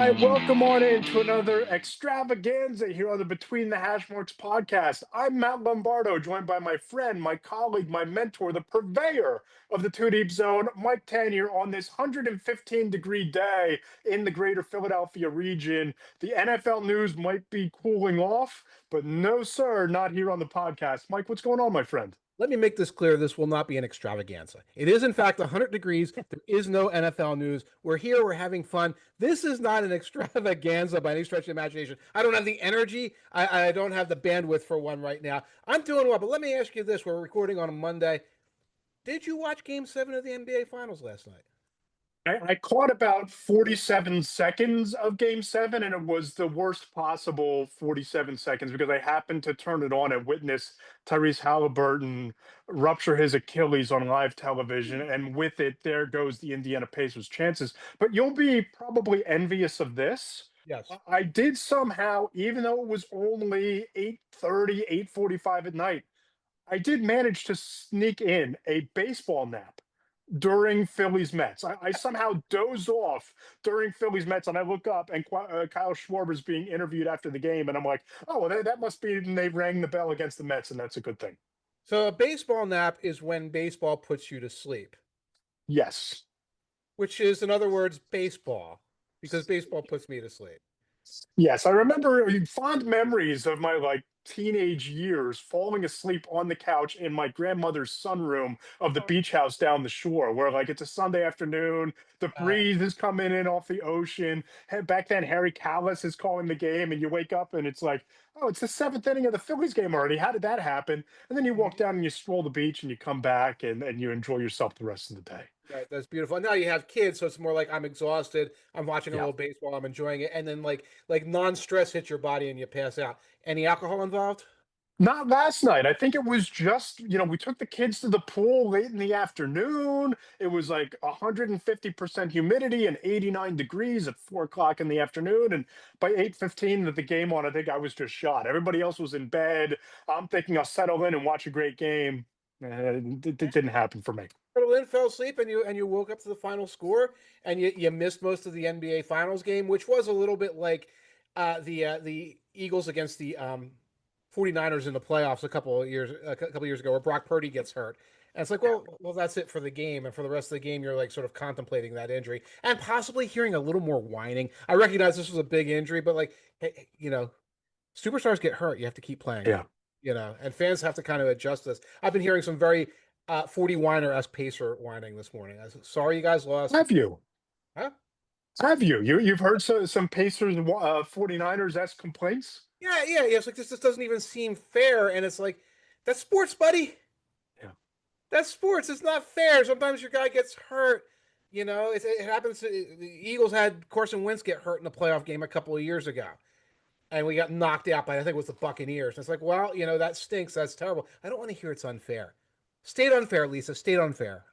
Right, welcome on into another extravaganza here on the Between the Hash Marks podcast. I'm Matt Lombardo, joined by my friend, my colleague, my mentor, the purveyor of the Two Deep Zone, Mike Tanier, on this 115-degree day in the greater Philadelphia region. The NFL news might be cooling off, but no, sir, not here on the podcast. Mike, what's going on, my friend? Let me make this clear. This will not be an extravaganza. It is, in fact, 100 degrees. There is no NFL news. We're here. We're having fun. This is not an extravaganza by any stretch of the imagination. I don't have the energy. I don't have the bandwidth for one right now. I'm doing well, but let me ask you this. We're recording on a Monday. Did you watch Game 7 of the NBA Finals last night? I caught about 47 seconds of game seven, and it was the worst possible 47 seconds because I happened to turn it on and witness Tyrese Halliburton rupture his Achilles on live television. And with it, there goes the Indiana Pacers' chances. But you'll be probably envious of this. Yes. I did somehow, even though it was only 8:30, 8:45 at night, I did manage to sneak in a baseball nap during Phillies Mets. I somehow dozed off during Phillies Mets, and I look up, and Kyle Schwarber's being interviewed after the game, and I'm like, oh, well, that must be when they rang the bell against the Mets, and that's a good thing. So a baseball nap is when baseball puts you to sleep, Yes. which is, in other words, baseball, because baseball puts me to sleep. Yes, I remember fond memories of my teenage years falling asleep on the couch in my grandmother's sunroom of the beach house down the shore, where it's a Sunday afternoon, the Uh, breeze is coming in off the ocean. Back then, Harry Callis is calling the game, and you wake up and it's like, oh, it's the seventh inning of the Phillies game already. How did that happen? And then you walk down and you stroll the beach and you come back and you enjoy yourself the rest of the day. Right, that's beautiful. Now you have kids, so it's more like I'm exhausted. I'm watching a Yeah. little baseball. I'm enjoying it, and then like non-stress hits your body and you pass out. Any alcohol involved? Not last night. I think it was just, we took the kids to the pool late in the afternoon. It was like 150% humidity and 89 degrees at 4 o'clock in the afternoon. And by 8:15 with the game on, I think I was just shot. Everybody else was in bed. I'm thinking I'll settle in and watch a great game. It didn't happen for me. Little in, fell asleep, and you woke up to the final score, and you missed most of the NBA Finals game, which was a little bit like the Eagles against the 49ers in the playoffs a couple years ago, where Brock Purdy gets hurt. And it's like, well, that's it for the game, and for the rest of the game, you're like sort of contemplating that injury and possibly hearing a little more whining. I recognize this was a big injury, but hey, superstars get hurt. You have to keep playing. Yeah. And fans have to kind of adjust this. I've been hearing some very 40 whiner-esque Pacer whining this morning. I said, sorry you guys lost. Have you? Huh? Have you? You've heard some Pacers 49ers esque complaints? Yeah. It's like this doesn't even seem fair. And it's like, that's sports, buddy. Yeah. That's sports. It's not fair. Sometimes your guy gets hurt. It happens. The Eagles had Carson Wentz get hurt in the playoff game a couple of years ago. And we got knocked out by, I think it was the Buccaneers. And it's like, well, that stinks. That's terrible. I don't want to hear it's unfair. State unfair, Lisa. State unfair.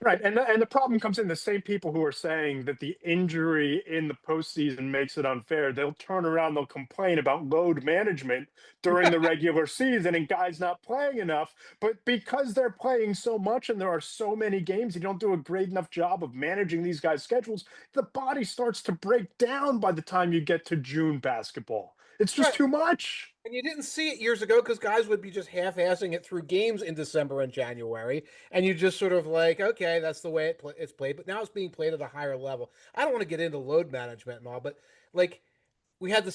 Right, and the problem comes in the same people who are saying that the injury in the postseason makes it unfair. They'll turn around, they'll complain about load management during the regular season and guys not playing enough. But because they're playing so much and there are so many games, you don't do a great enough job of managing these guys' schedules. The body starts to break down by the time you get to June basketball. It's just Right. too much. And you didn't see it years ago because guys would be just half-assing it through games in December and January, and you just sort of like, okay, that's the way it's played. But now it's being played at a higher level. I don't want to get into load management and all, but like we had the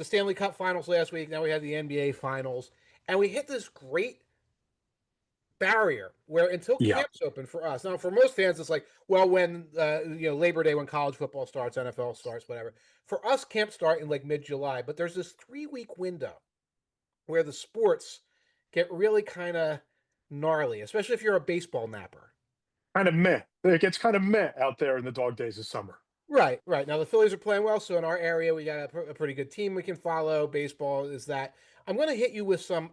Stanley Cup Finals last week. Now we had the NBA Finals, and we hit this great barrier where until Yeah. camps open for us. Now, for most fans, it's like, well, when Labor Day, when college football starts, NFL starts, whatever. For us, camps start in like mid-July, but there's this 3-week window where the sports get really kind of gnarly, especially if you're a baseball napper. Kind of meh. It gets kind of meh out there in the dog days of summer. Right. Now the Phillies are playing well, so in our area we got a pretty good team we can follow. Baseball is that. I'm going to hit you with some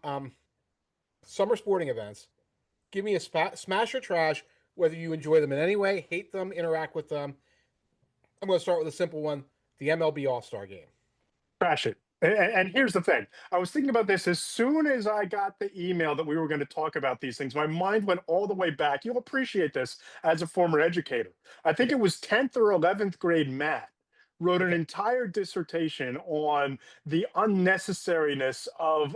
summer sporting events. Give me a smash or trash, whether you enjoy them in any way, hate them, interact with them. I'm going to start with a simple one: the MLB All Star Game. Trash it. And here's the thing. I was thinking about this as soon as I got the email that we were going to talk about these things. My mind went all the way back. You'll appreciate this as a former educator. I think it was 10th or 11th grade math. wrote an Okay. entire dissertation on the unnecessariness of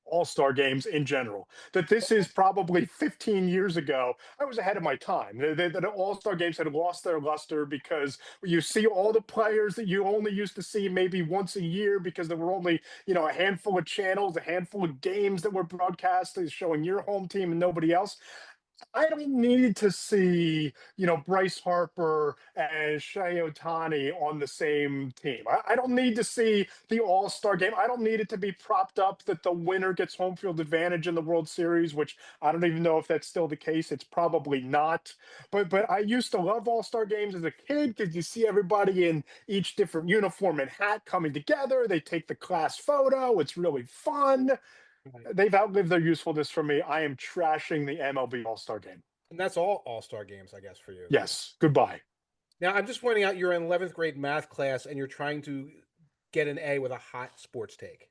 all-star games in general. That this is probably 15 years ago. I was ahead of my time. The all-star games had lost their luster because you see all the players that you only used to see maybe once a year because there were only, a handful of channels, a handful of games that were broadcast showing your home team and nobody else. I don't need to see, Bryce Harper and Shea Otani on the same team. I don't need to see the All Star game. I don't need it to be propped up that the winner gets home field advantage in the World Series, which I don't even know if that's still the case. It's probably not. But I used to love All Star games as a kid because you see everybody in each different uniform and hat coming together. They take the class photo. It's really fun. Right. They've outlived their usefulness for me. I am trashing the MLB All Star Game. And that's all All-Star games, I guess, for you. Yes, goodbye. Now, I'm just pointing out you're in 11th grade math class and you're trying to get an A with a hot sports take.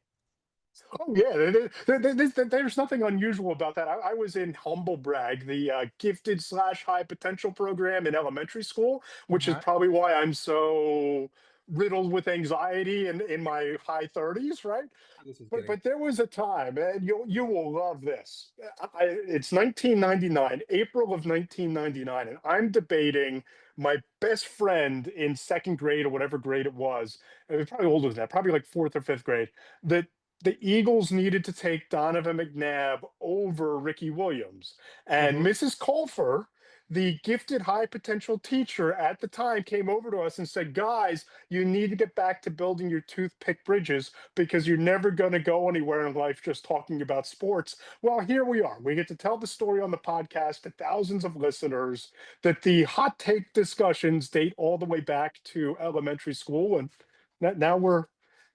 Oh yeah, there's nothing unusual about that. I was in Humble Brag, the gifted slash high potential program in elementary school, which is Uh-huh. probably why I'm so riddled with anxiety in my high 30s, right? This is But getting. there was a time, and you will love this. It's 1999, April of 1999, and I'm debating my best friend in second grade or whatever grade it was. It was probably older than that, probably like fourth or fifth grade. That the Eagles needed to take Donovan McNabb over Ricky Williams, and Mhm. Mrs. Colfer, the gifted high potential teacher at the time, came over to us and said, "Guys, you need to get back to building your toothpick bridges because you're never going to go anywhere in life just talking about sports." Well, here we are. We get to tell the story on the podcast to thousands of listeners that the hot take discussions date all the way back to elementary school, and now we're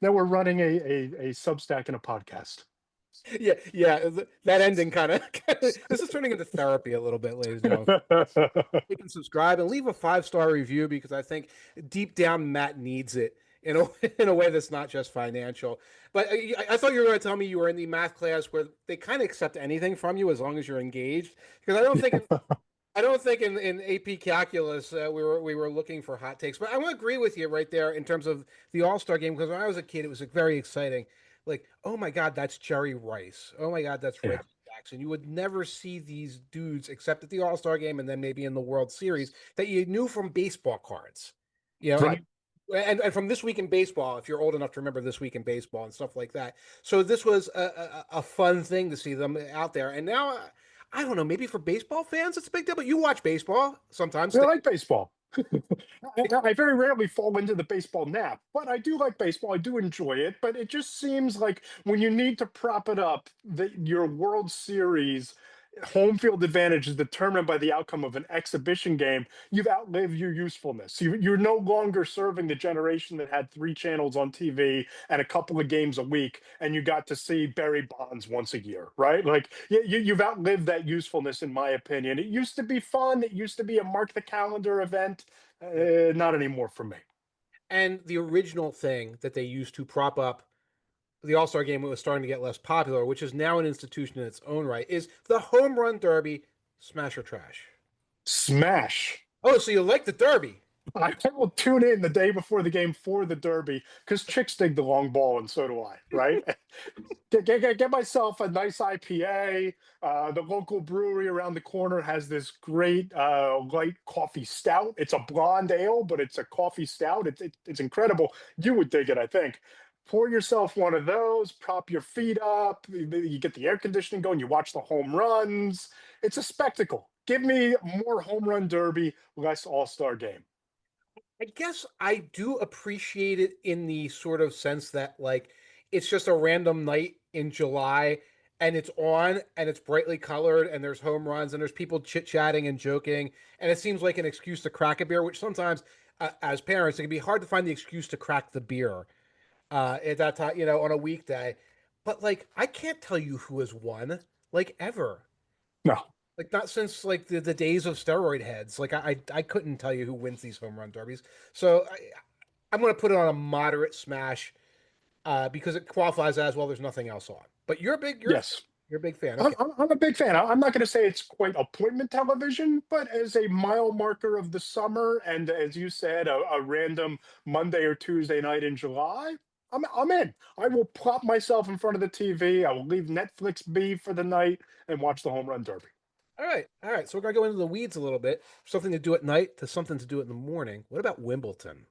running a Substack and a podcast. Yeah, yeah. That ending kind of. This is turning into therapy a little bit, ladies and gentlemen. You can subscribe and leave a 5-star review because I think deep down Matt needs it in a in a way that's not just financial. But I thought you were going to tell me you were in the math class where they kind of accept anything from you as long as you're engaged. Because I don't think in AP Calculus we were looking for hot takes. But I want to agree with you right there in terms of the All Star game because when I was a kid it was very exciting. Like, oh my God, that's Jerry Rice. Oh my God, that's Yeah, Reggie Jackson. You would never see these dudes except at the All Star game and then maybe in the World Series that you knew from baseball cards. And right. and from This Week in Baseball, if you're old enough to remember This Week in Baseball and stuff like that. So this was a fun thing to see them out there. And now, I don't know, maybe for baseball fans, it's a big deal, but you watch baseball sometimes. I like baseball. I very rarely fall into the baseball nap, but I do like baseball. I do enjoy it, but it just seems like when you need to prop it up, that your World Series home field advantage is determined by the outcome of an exhibition game. You've outlived your usefulness. You're no longer serving the generation that had three channels on TV and a couple of games a week, and you got to see Barry Bonds once a year, right? Like you've outlived that usefulness, in my opinion. It used to be fun. It used to be a mark the calendar event. Not anymore for me. And the original thing that they used to prop up the All Star game was starting to get less popular, which is now an institution in its own right, is the home run derby, smash or trash. Smash. Oh, so you like the derby? I will tune in the day before the game for the Derby because chicks dig the long ball, and so do I, right? Get myself a nice IPA. The local brewery around the corner has this great light coffee stout. It's a blonde ale, but it's a coffee stout. It's incredible. You would dig it, I think. Pour yourself one of those, prop your feet up. You get the air conditioning going. You watch the home runs. It's a spectacle. Give me more home run derby, less All Star game. I guess I do appreciate it in the sort of sense that like it's just a random night in July and it's on and it's brightly colored and there's home runs and there's people chit-chatting and joking and it seems like an excuse to crack a beer, which sometimes as parents it can be hard to find the excuse to crack the beer at that time, on a weekday. But like I can't tell you who has won like ever. No. Like not since like the days of steroid heads. Like I couldn't tell you who wins these home run derbies. So I'm going to put it on a moderate smash because it qualifies as well. There's nothing else on. But you're a big you're a Yes. You're a big fan. I'm, Okay. I'm I'm a big fan. I'm not going to say it's quite appointment television, but as a mile marker of the summer, and as you said, a random Monday or Tuesday night in July, I'm in. I will plop myself in front of the TV. I will leave Netflix be for the night and watch the home run derby. All right. All right. So we're gonna go into the weeds a little bit. Something to do at night to something to do in the morning. What about Wimbledon?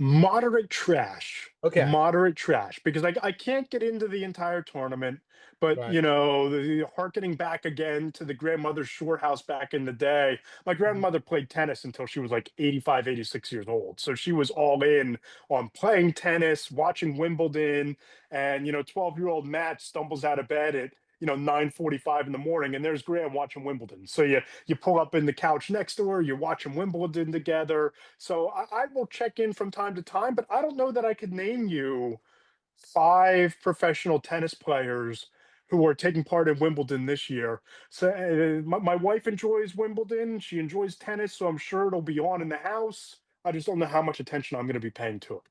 Moderate trash. Okay. Moderate trash because I can't get into the entire tournament. But Right. you know, harkening back again to the grandmother's shore house back in the day, my Mhm. grandmother played tennis until she was like 85, 86 years old. So she was all in on playing tennis, watching Wimbledon, and 12-year-old Matt stumbles out of bed at 9:45 in the morning, and there's Graham watching Wimbledon. So you pull up in the couch next to her, you're watching Wimbledon together. So I will check in from time to time, but I don't know that I could name you five professional tennis players who are taking part in Wimbledon this year. So my wife enjoys Wimbledon. She enjoys tennis, so I'm sure it'll be on in the house. I just don't know how much attention I'm going to be paying to it.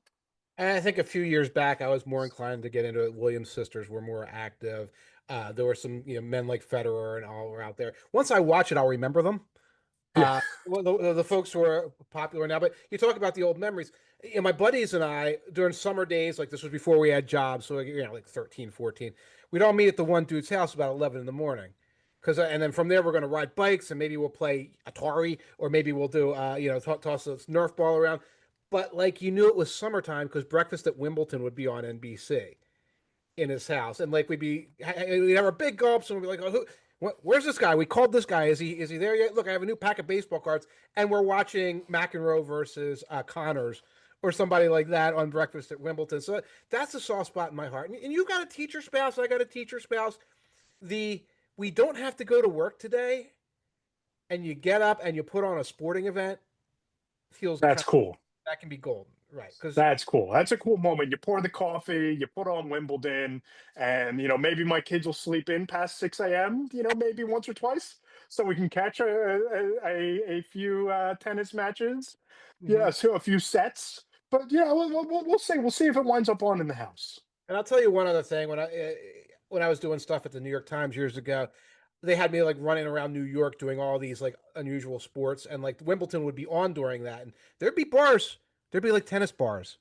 And I think a few years back, I was more inclined to get into it. Williams sisters were more active. There were some, men like Federer and all were out there. Once I watch it, I'll remember them. Yeah, Well, the folks who are popular now, but you talk about the old memories. My buddies and I, during summer days, like this was before we had jobs, so like 13, 14, we'd all meet at the one dude's house about 11 in the morning. And then from there, we're going to ride bikes and maybe we'll play Atari or maybe we'll do, toss a Nerf ball around. But like you knew it was summertime because Breakfast at Wimbledon would be on NBC in his house, and like we'd have our big gulps, and we'd be like, "Oh, where's this guy? We called this guy. Is he there yet? Look, I have a new pack of baseball cards, and we're watching McEnroe versus Connors." Or somebody like that on Breakfast at Wimbledon. So that's a soft spot in my heart. And you got a teacher spouse. I got a teacher spouse. The We don't have to go to work today, and you get up and you put on a sporting event. Feels that's kind of cool. that can be golden, right? Because That's cool. That's a cool moment. You pour the coffee, you put on Wimbledon, and maybe my kids will sleep in past 6 a.m. Maybe once or twice, so we can catch a few tennis matches. Yeah, so a few sets. But yeah, we'll see. We'll see if it winds up on in the house. And I'll tell you one other thing. When I was doing stuff at the New York Times years ago, they had me like running around New York doing all these like unusual sports, and like Wimbledon would be on during that, and there'd be bars. There'd be like tennis bars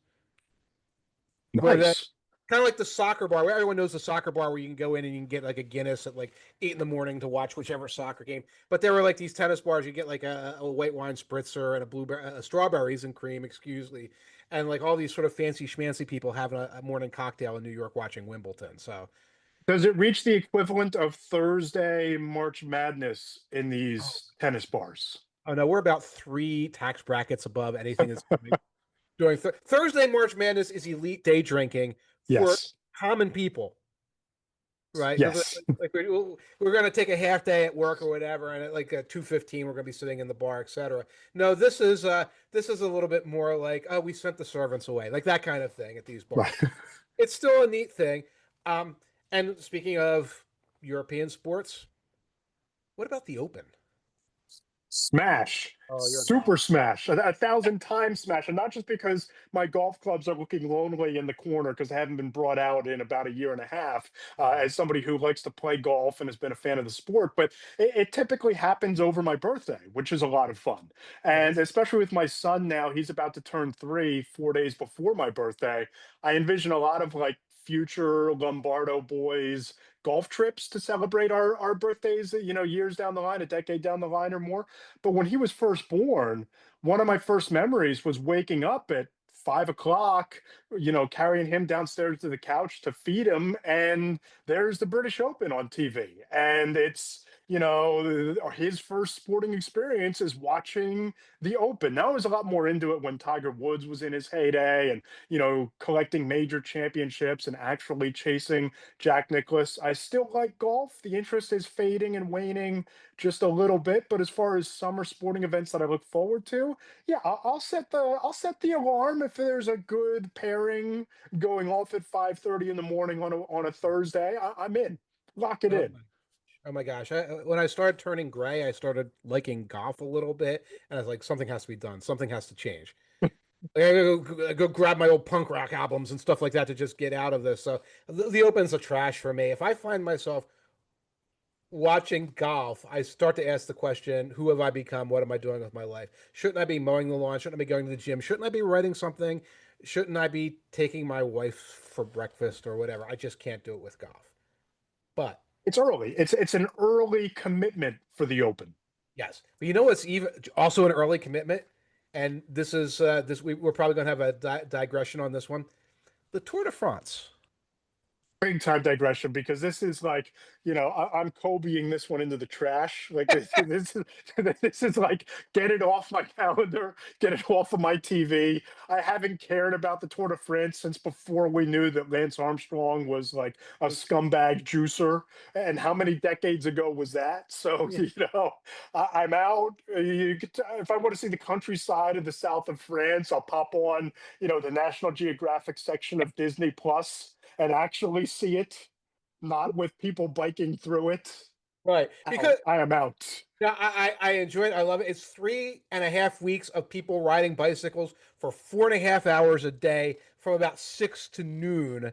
where the Nice. kind of like the soccer bar, where everyone knows the soccer bar where you can go in and you can get like a Guinness at like 8 in the morning to watch whichever soccer game. But there were like these tennis bars. You get like a white wine spritzer and a blueberry, strawberries and cream, excuse me, and like all these sort of fancy schmancy people having a morning cocktail in New York watching Wimbledon. So, Does it reach the equivalent of Thursday March Madness in oh, these tennis bars? oh no, we're about three tax brackets above anything that's coming. During Thursday March Madness is elite day drinking for Yes. common people. Right, because Yes. like we're going to take a half day at work or whatever, and at like 2:15 we're going to be sitting in the bar, etc. No, this is a little bit more like, oh, we sent the servants away, like that kind of thing at these bars. Right. It's still a neat thing. Um, and speaking of European sports, what about the Open? Smash, Oh, you're a golf. super smash, a thousand times smash, and not just because my golf clubs are looking lonely in the corner because they haven't been brought out in about a year and a half. As somebody who likes to play golf and has been a fan of the sport, but it typically happens over my birthday, which is a lot of fun, and Nice. especially with my son now, he's about to turn 3, 4 days before my birthday. I envision a lot of like future Lombardo boys golf trips to celebrate our birthdays, years down the line, a decade down the line or more. But when he was first born, one of my first memories was waking up at 5 o'clock, carrying him downstairs to the couch to feed him. And there's the British Open on TV. And it's, his first sporting experience is watching the Open. Now I was a lot more into it when Tiger Woods was in his heyday and, collecting major championships and actually chasing Jack Nicklaus. I still like golf. The interest is fading and waning just a little bit. But as far as summer sporting events that I look forward to, yeah, I'll set the alarm if there's a good pairing going off at 5:30 in the morning on a Thursday. I'm in. Lock it Oh in. my, oh my gosh! When I started turning gray, I started liking golf a little bit, and I was like, something has to be done. Something has to change. Like, I go grab my old punk rock albums and stuff like that to just get out of this. So the Open's a trash for me. If I find myself watching golf, I start to ask the question, who have I become? What am I doing with my life? Shouldn't I be mowing the lawn? Shouldn't I be going to the gym? Shouldn't I be writing something? Shouldn't I be taking my wife for breakfast or whatever? I just can't do it with golf. But It's early. It's an early commitment for the Open. yes, but you know what's even also an early commitment, and this is we're probably going to have a digression on this one. The Tour de France. Big time digression because this is like, I'm Kobeing this one into the trash. Like this is this is like, get it off my calendar, get it off of my TV. I haven't cared about the Tour de France since before we knew that Lance Armstrong was like a scumbag juicer. And how many decades ago was that? So Yeah. I'm out. If I want to see the countryside of the south of France, I'll pop on, the National Geographic section of Disney Plus and actually see it, not with people biking through it. Right. Out. Because I am out. yeah, I enjoy it. I love it. It's 3.5 weeks of people riding bicycles for 4.5 hours a day from about 6 to noon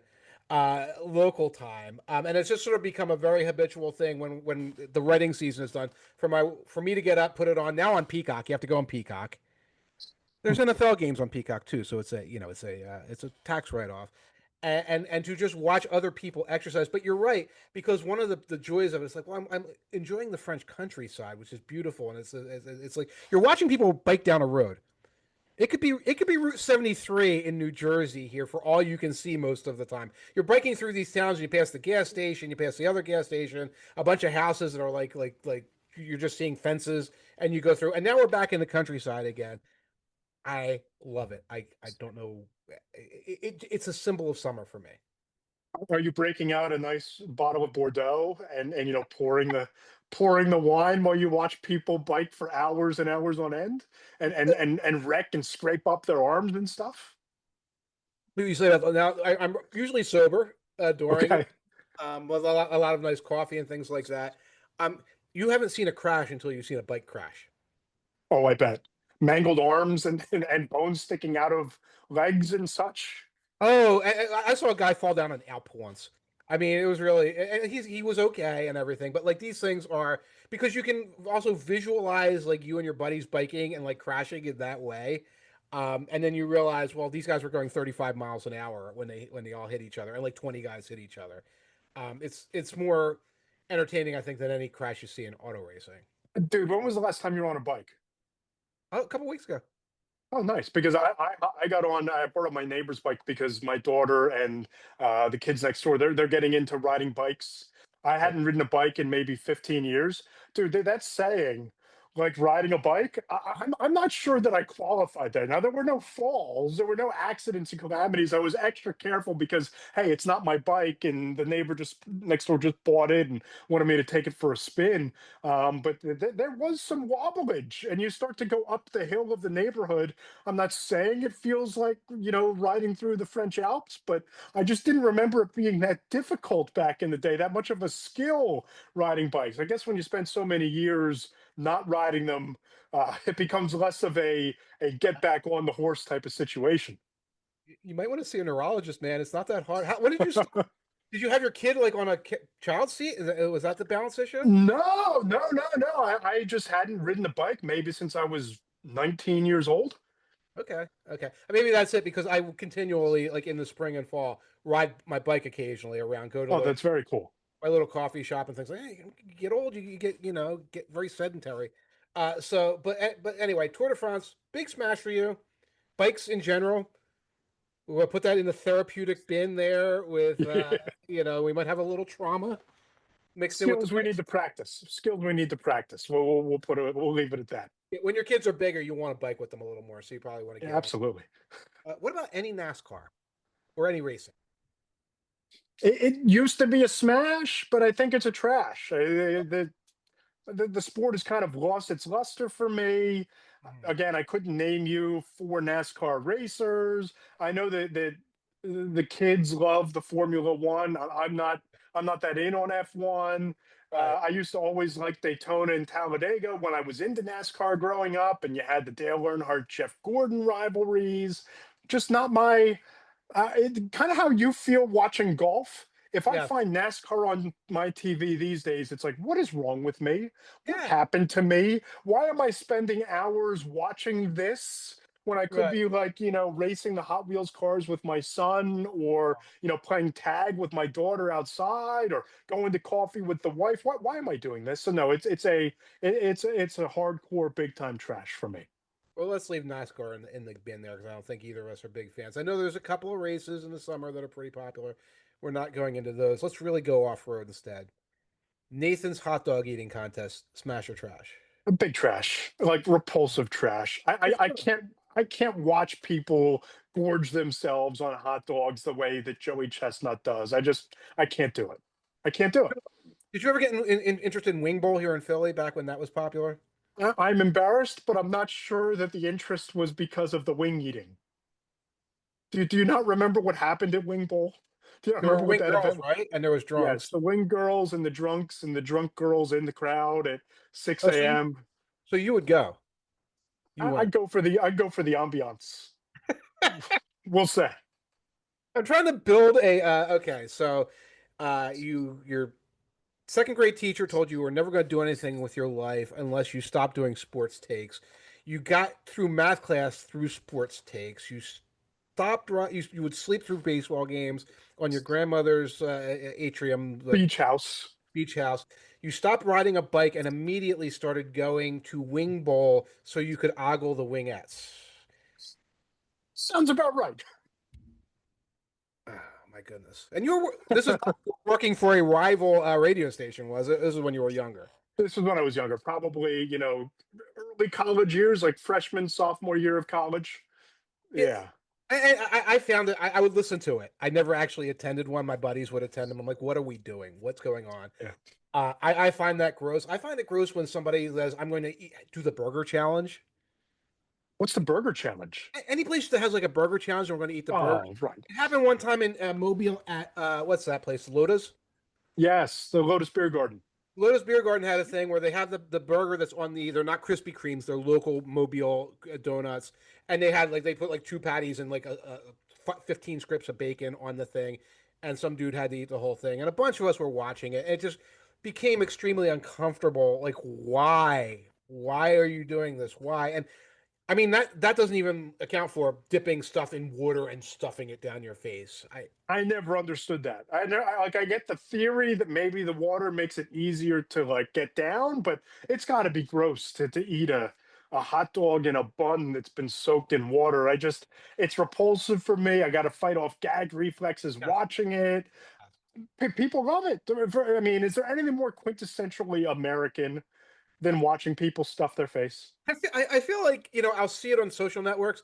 local time. And it's just sort of become a very habitual thing when the Reading season is done. For me to get up, put it on now on Peacock. You have to go on Peacock. There's NFL games on Peacock too, so it's a tax write off, and to just watch other people exercise. But you're right, because one of the joys of it is like, well, I'm enjoying the French countryside, which is beautiful, and it's like you're watching people bike down a road. It could be Route 73 in New Jersey here for all you can see most of the time. You're biking through these towns, and you pass the gas station, you pass the other gas station, a bunch of houses that are like you're just seeing fences, and you go through. And now we're back in the countryside again. I love it. I don't know. It's a symbol of summer for me. Are you breaking out a nice bottle of Bordeaux and pouring the wine while you watch people bike for hours and hours on end and wreck and scrape up their arms and stuff? You say that now. I'm usually sober during it, Okay. with a lot of nice coffee and things like that. Um, you haven't seen a crash until you've seen a bike crash. Oh, I bet. Mangled arms and bones sticking out of legs and such. Oh, I saw a guy fall down an Alp once. I mean, it was really, and he was okay and everything, but like these things are because you can also visualize like you and your buddies biking and like crashing in that way, and then you realize, well, these guys were going 35 miles an hour when they all hit each other, and like 20 guys hit each other. It's more entertaining, I think, than any crash you see in auto racing. Dude, when was the last time you were on a bike? Oh, a couple weeks ago. Oh, nice. Because I got on. I borrowed my neighbor's bike because my daughter and the kids next door they're getting into riding bikes. I Yeah. hadn't ridden a bike in maybe 15 years, dude. That's saying like riding a bike. I'm not sure that I qualified there. Now there were no falls, there were no accidents and calamities. I was extra careful because hey, it's not my bike, and the neighbor just next door just bought it and wanted me to take it for a spin. But there was some wobblage, and you start to go up the hill of the neighborhood. I'm not saying it feels like, riding through the French Alps, but I just didn't remember it being that difficult back in the day, that much of a skill riding bikes. I guess when you spend so many years not riding them, it becomes less of a get back on the horse type of situation. You might want to see a neurologist, man. It's not that hard. What did you start? Did you have your kid like on a child seat? Was that the balance issue? No, no, no, no. I just hadn't ridden a bike maybe since I was 19 years old. Okay, okay. Maybe that's it because I will continually, like in the spring and fall, ride my bike occasionally around, go to Oh, that's very cool. my little coffee shop and things like. Hey, you get old, you get get very sedentary. But anyway, Tour de France, big smash for you. Bikes in general, we'll put that in the therapeutic bin there. With we might have a little trauma mixed in with the Skills we need bikes. to practice. Skills we need to practice. We'll leave it at that. When your kids are bigger, you want to bike with them a little more, so you probably want to Yeah, get on. absolutely. What about any NASCAR or any racing? It used to be a smash, but I think it's a trash. The sport has kind of lost its luster for me. Mm. Again, I couldn't name you four NASCAR racers. I know that the kids love the Formula One. I'm not that in on F1. Right. I used to always like Daytona and Talladega when I was into NASCAR growing up, and you had the Dale Earnhardt, Jeff Gordon rivalries. Just not my kind of how you feel watching golf. If I Yeah. find NASCAR on my TV these days, it's like, what is wrong with me? What Yeah. happened to me? Why am I spending hours watching this when I could Right. be like, racing the Hot Wheels cars with my son, or, playing tag with my daughter outside, or going to coffee with the wife? Why am I doing this? So no, it's a hardcore big time trash for me. Well, let's leave NASCAR in the bin there because I don't think either of us are big fans. I know there's a couple of races in the summer that are pretty popular. We're not going into those. Let's really go off road instead. Nathan's hot dog eating contest, smash or trash? Big trash, like repulsive trash. I can't watch people gorge themselves on hot dogs the way that Joey Chestnut does. I can't do it. I can't do it. Did you ever get interested in Wing Bowl here in Philly back when that was popular? I'm embarrassed, but I'm not sure that the interest was because of the wing eating. Do you not remember what happened at Wing Bowl? Do you not There were remember what wing that girls, event? right? And there was Yes, drunks. the wing girls and the drunks and the drunk girls in the crowd at Oh, 6 a.m. so you would go. You I, I'd wouldn't. go for the ambiance. We'll say. I'm trying to build a okay, so your second grade teacher told you were never going to do anything with your life unless you stopped doing sports takes. You got through math class through sports takes. You stopped you would sleep through baseball games on your grandmother's atrium, like Beach house. beach house. You stopped riding a bike and immediately started going to wing bowl so you could ogle the wingettes. Sounds about right. Oh my goodness! And this is working for a rival radio station, was it? This is when you were younger. This was when I was younger, probably, early college years, like freshman, sophomore year of college. It, Yeah. I found it. I would listen to it. I never actually attended one. My buddies would attend them. I'm like, what are we doing? What's going on? Yeah. I find that gross. I find it gross when somebody says, I'm going to do the burger challenge. What's the burger challenge? Any place that has like a burger challenge, we're going to eat the burger. Oh, right. It happened one time in Mobile at what's that place? Lotus. Yes, the Lotus Beer Garden. Lotus Beer Garden had a thing where they have the burger that's on they're not Krispy Kremes, they're local Mobile donuts, and they had like they put like two patties and like 15 strips of bacon on the thing, and some dude had to eat the whole thing, and a bunch of us were watching it. And it just became extremely uncomfortable. Like, why? Why are you doing this? Why? And I mean that doesn't even account for dipping stuff in water and stuffing it down your face. I never understood that. I get the theory that maybe the water makes it easier to like get down, but it's got to be gross to eat a hot dog in a bun that's been soaked in water. It's repulsive for me. I got to fight off gag reflexes Yes. watching it. People love it. I mean, is there anything more quintessentially American than watching people stuff their face? I feel like I'll see it on social networks,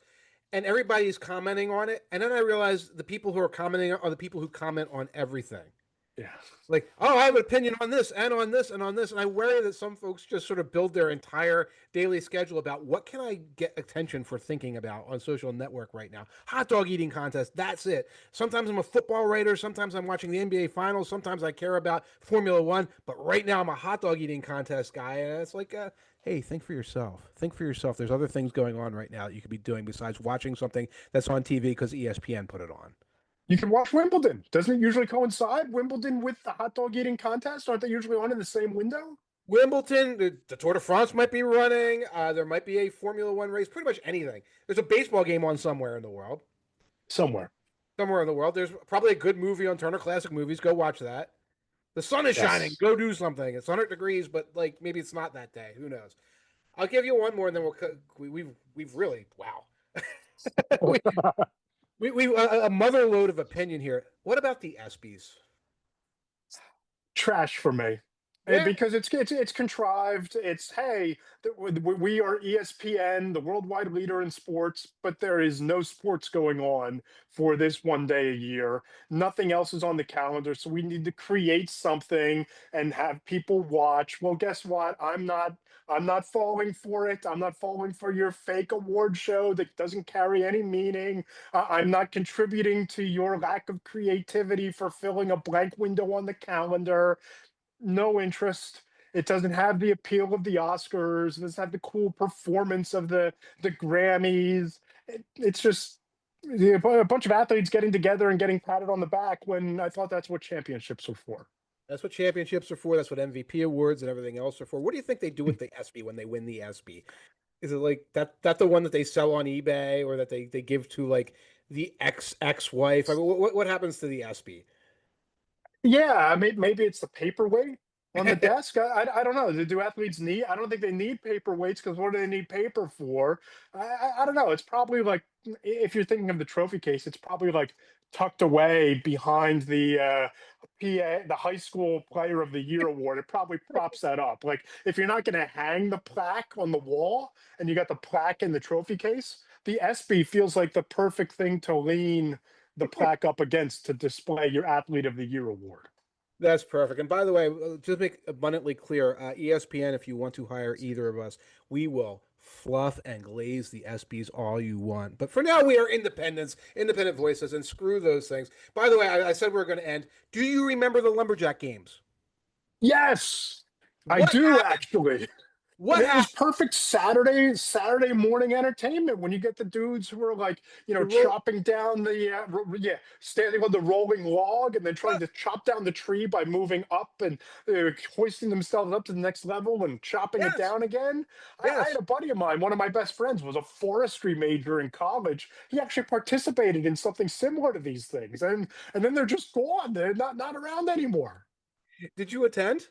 and everybody's commenting on it, and then I realize the people who are commenting are the people who comment on everything. Yeah. Like, oh, I have an opinion on this and on this and on this, and I worry that some folks just sort of build their entire daily schedule about what can I get attention for thinking about on social network right now. Hot dog eating contest, that's it. Sometimes I'm a football writer, sometimes I'm watching the NBA finals, sometimes I care about Formula One, but right now I'm a hot dog eating contest guy, and it's like, hey, think for yourself. Think for yourself. There's other things going on right now that you could be doing besides watching something that's on TV because ESPN put it on. You can watch Wimbledon. Doesn't it usually coincide, Wimbledon with the hot dog eating contest? Aren't they usually on in the same window? Wimbledon, the Tour de France might be running. There might be a Formula One race. Pretty much anything. There's a baseball game on somewhere in the world. Somewhere. Somewhere in the world. There's probably a good movie on Turner Classic Movies. Go watch that. The sun is shining. Yes. Go do something. It's 100 degrees, but like maybe it's not that day. Who knows? I'll give you one more, and then we've really wow. we we a mother load of opinion here. What about the ESPYS? Trash for me. Yeah, Because it's contrived. It's, hey, we are ESPN, the worldwide leader in sports, but there is no sports going on for this one day a year. Nothing else is on the calendar, so we need to create something and have people watch. Well, guess what? I'm not falling for it. I'm not falling for your fake award show that doesn't carry any meaning. I'm not contributing to your lack of creativity for filling a blank window on the calendar. no interest. It doesn't have the appeal of the Oscars. It doesn't have the cool performance of the Grammys. It's just a bunch of athletes getting together and getting patted on the back when I thought that's what championships were for. That's what championships are for. That's what MVP awards and everything else are for. What do you think they do with the ESPY when they win the ESPY? Is it like that the one that they sell on eBay or that they give to like the ex-wife? I mean, what happens to the ESPY? Yeah, maybe it's the paperweight on the desk. I don't know. Do athletes need? I don't think they need paperweights because what do they need paper for? I don't know. It's probably like if you're thinking of the trophy case, it's probably like tucked away behind the PA, the high school player of the year award. It probably props that up. Like if you're not going to hang the plaque on the wall and you got the plaque in the trophy case, the SB feels like the perfect thing to lean the plaque up against to display your athlete of the year award. That's perfect. And by the way, just make abundantly clear, ESPN, if you want to hire either of us, we will fluff and glaze the SBs all you want. But for now, we are independents, independent voices, and screw those things. By the way, I said we are going to end. Do you remember the Lumberjack games? Yes, I What do happened? actually. What It was happened? perfect Saturday morning entertainment when you get the dudes who are like, The ro- chopping down the standing on the rolling log and then trying to chop down the tree by moving up and hoisting themselves up to the next level and chopping it yes, down again. I had yes. a buddy of mine, one of my best friends, was a forestry major in college. He actually participated in something similar to these things, and then they're just gone. They're not around anymore. Did you attend?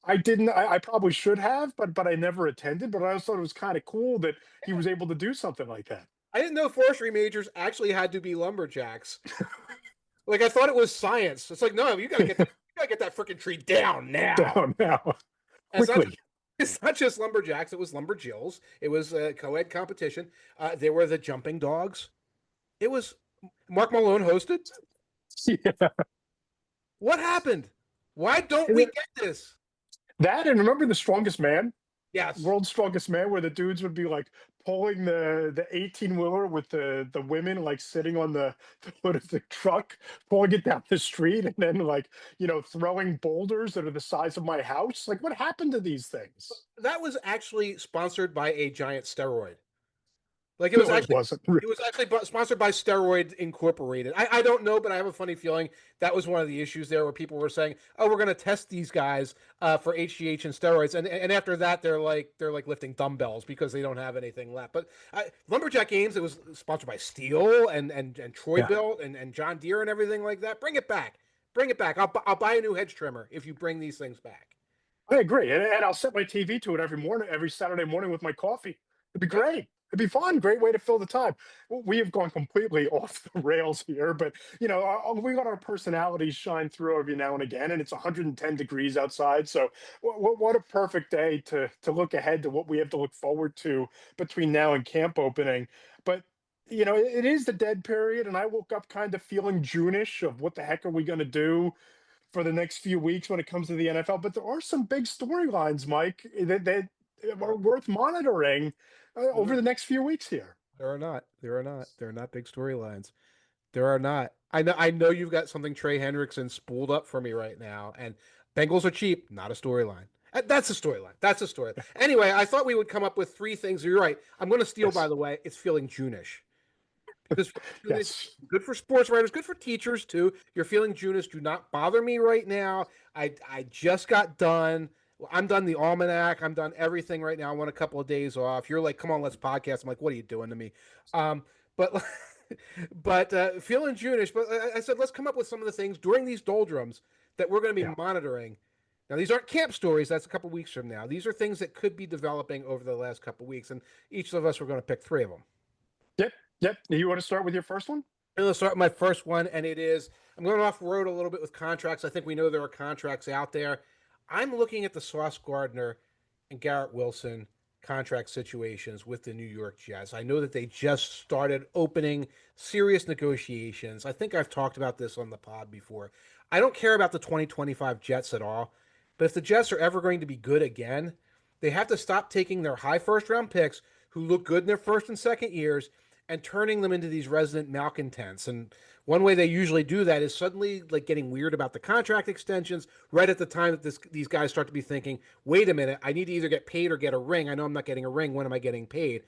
I didn't. I probably should have, but I never attended. But I always thought it was kind of cool that he was able to do something like that. I didn't know forestry majors actually had to be lumberjacks. Like I thought it was science. It's like no, you gotta get that freaking tree down now. Down now And it's not quickly. it's not just lumberjacks. It was lumberjills. It was a co-ed competition. There were the jumping dogs. It was Mark Malone hosted. Yeah. What happened? Why don't And we then get this? that and remember the strongest man, Yes, world's strongest man, where the dudes would be like pulling the 18 wheeler with the women like sitting on the hood of the truck, pulling it down the street, and then like throwing boulders that are the size of my house. Like what happened to these things? that was actually sponsored by a giant steroid. Like No, it wasn't. it was actually sponsored by Steroid Incorporated. I don't know, but I have a funny feeling that was one of the issues there, where people were saying, "Oh, we're going to test these guys for HGH and steroids," and after that, they're like lifting dumbbells because they don't have anything left. But Lumberjack Games, it was sponsored by Steel and Troy Yeah. Built and John Deere and everything like that. Bring it back, bring it back. I'll buy a new hedge trimmer if you bring these things back. I agree, and I'll set my TV to it every morning, every Saturday morning with my coffee. It'd be Yep. great. It'd be fun. Great way to fill the time. We have gone completely off the rails here, but we got our personalities shine through every now and again, and it's 110 degrees outside. So, what a perfect day to look ahead to what we have to look forward to between now and camp opening. But it is the dead period, and I woke up kind of feeling June-ish of what the heck are we going to do for the next few weeks when it comes to the NFL. But there are some big storylines, Mike, that are worth monitoring over No, the next few weeks here. there are not. There are not. There are not big storylines. There are not. I know you've got something Trey Hendrickson spooled up for me right now, and Bengals are cheap, not a storyline. That's a storyline. That's a story. Anyway, I thought we would come up with three things. You're right. I'm going to steal, by Yes. the way. It's feeling June-ish because it's Yes. good for sports writers, good for teachers too. You're feeling June-ish. Do not bother me right now. I just got done. I'm done the almanac. I'm done everything right now. I want a couple of days off. You're like, come on, let's podcast. I'm like, what are you doing to me? But but feeling June-ish. But I said, let's come up with some of the things during these doldrums that we're going to be Yeah. monitoring. Now, these aren't camp stories. That's a couple weeks from now. These are things that could be developing over the last couple weeks, and each of us are going to pick three of them. Yep. Yep. You want to start with your first one? And let's start with my first one, and it is I'm going off road a little bit with contracts. I think we know there are contracts out there. I'm looking at the Sauce Gardner and Garrett Wilson contract situations with the New York Jets. I know that they just started opening serious negotiations. I think I've talked about this on the pod before. I don't care about the 2025 Jets at all, but if the Jets are ever going to be good again, they have to stop taking their high first round picks who look good in their first and second years and turning them into these resident malcontents. And one way they usually do that is suddenly like getting weird about the contract extensions right at the time that these guys start to be thinking, wait a minute, I need to either get paid or get a ring. I know I'm not getting a ring. When am I getting paid?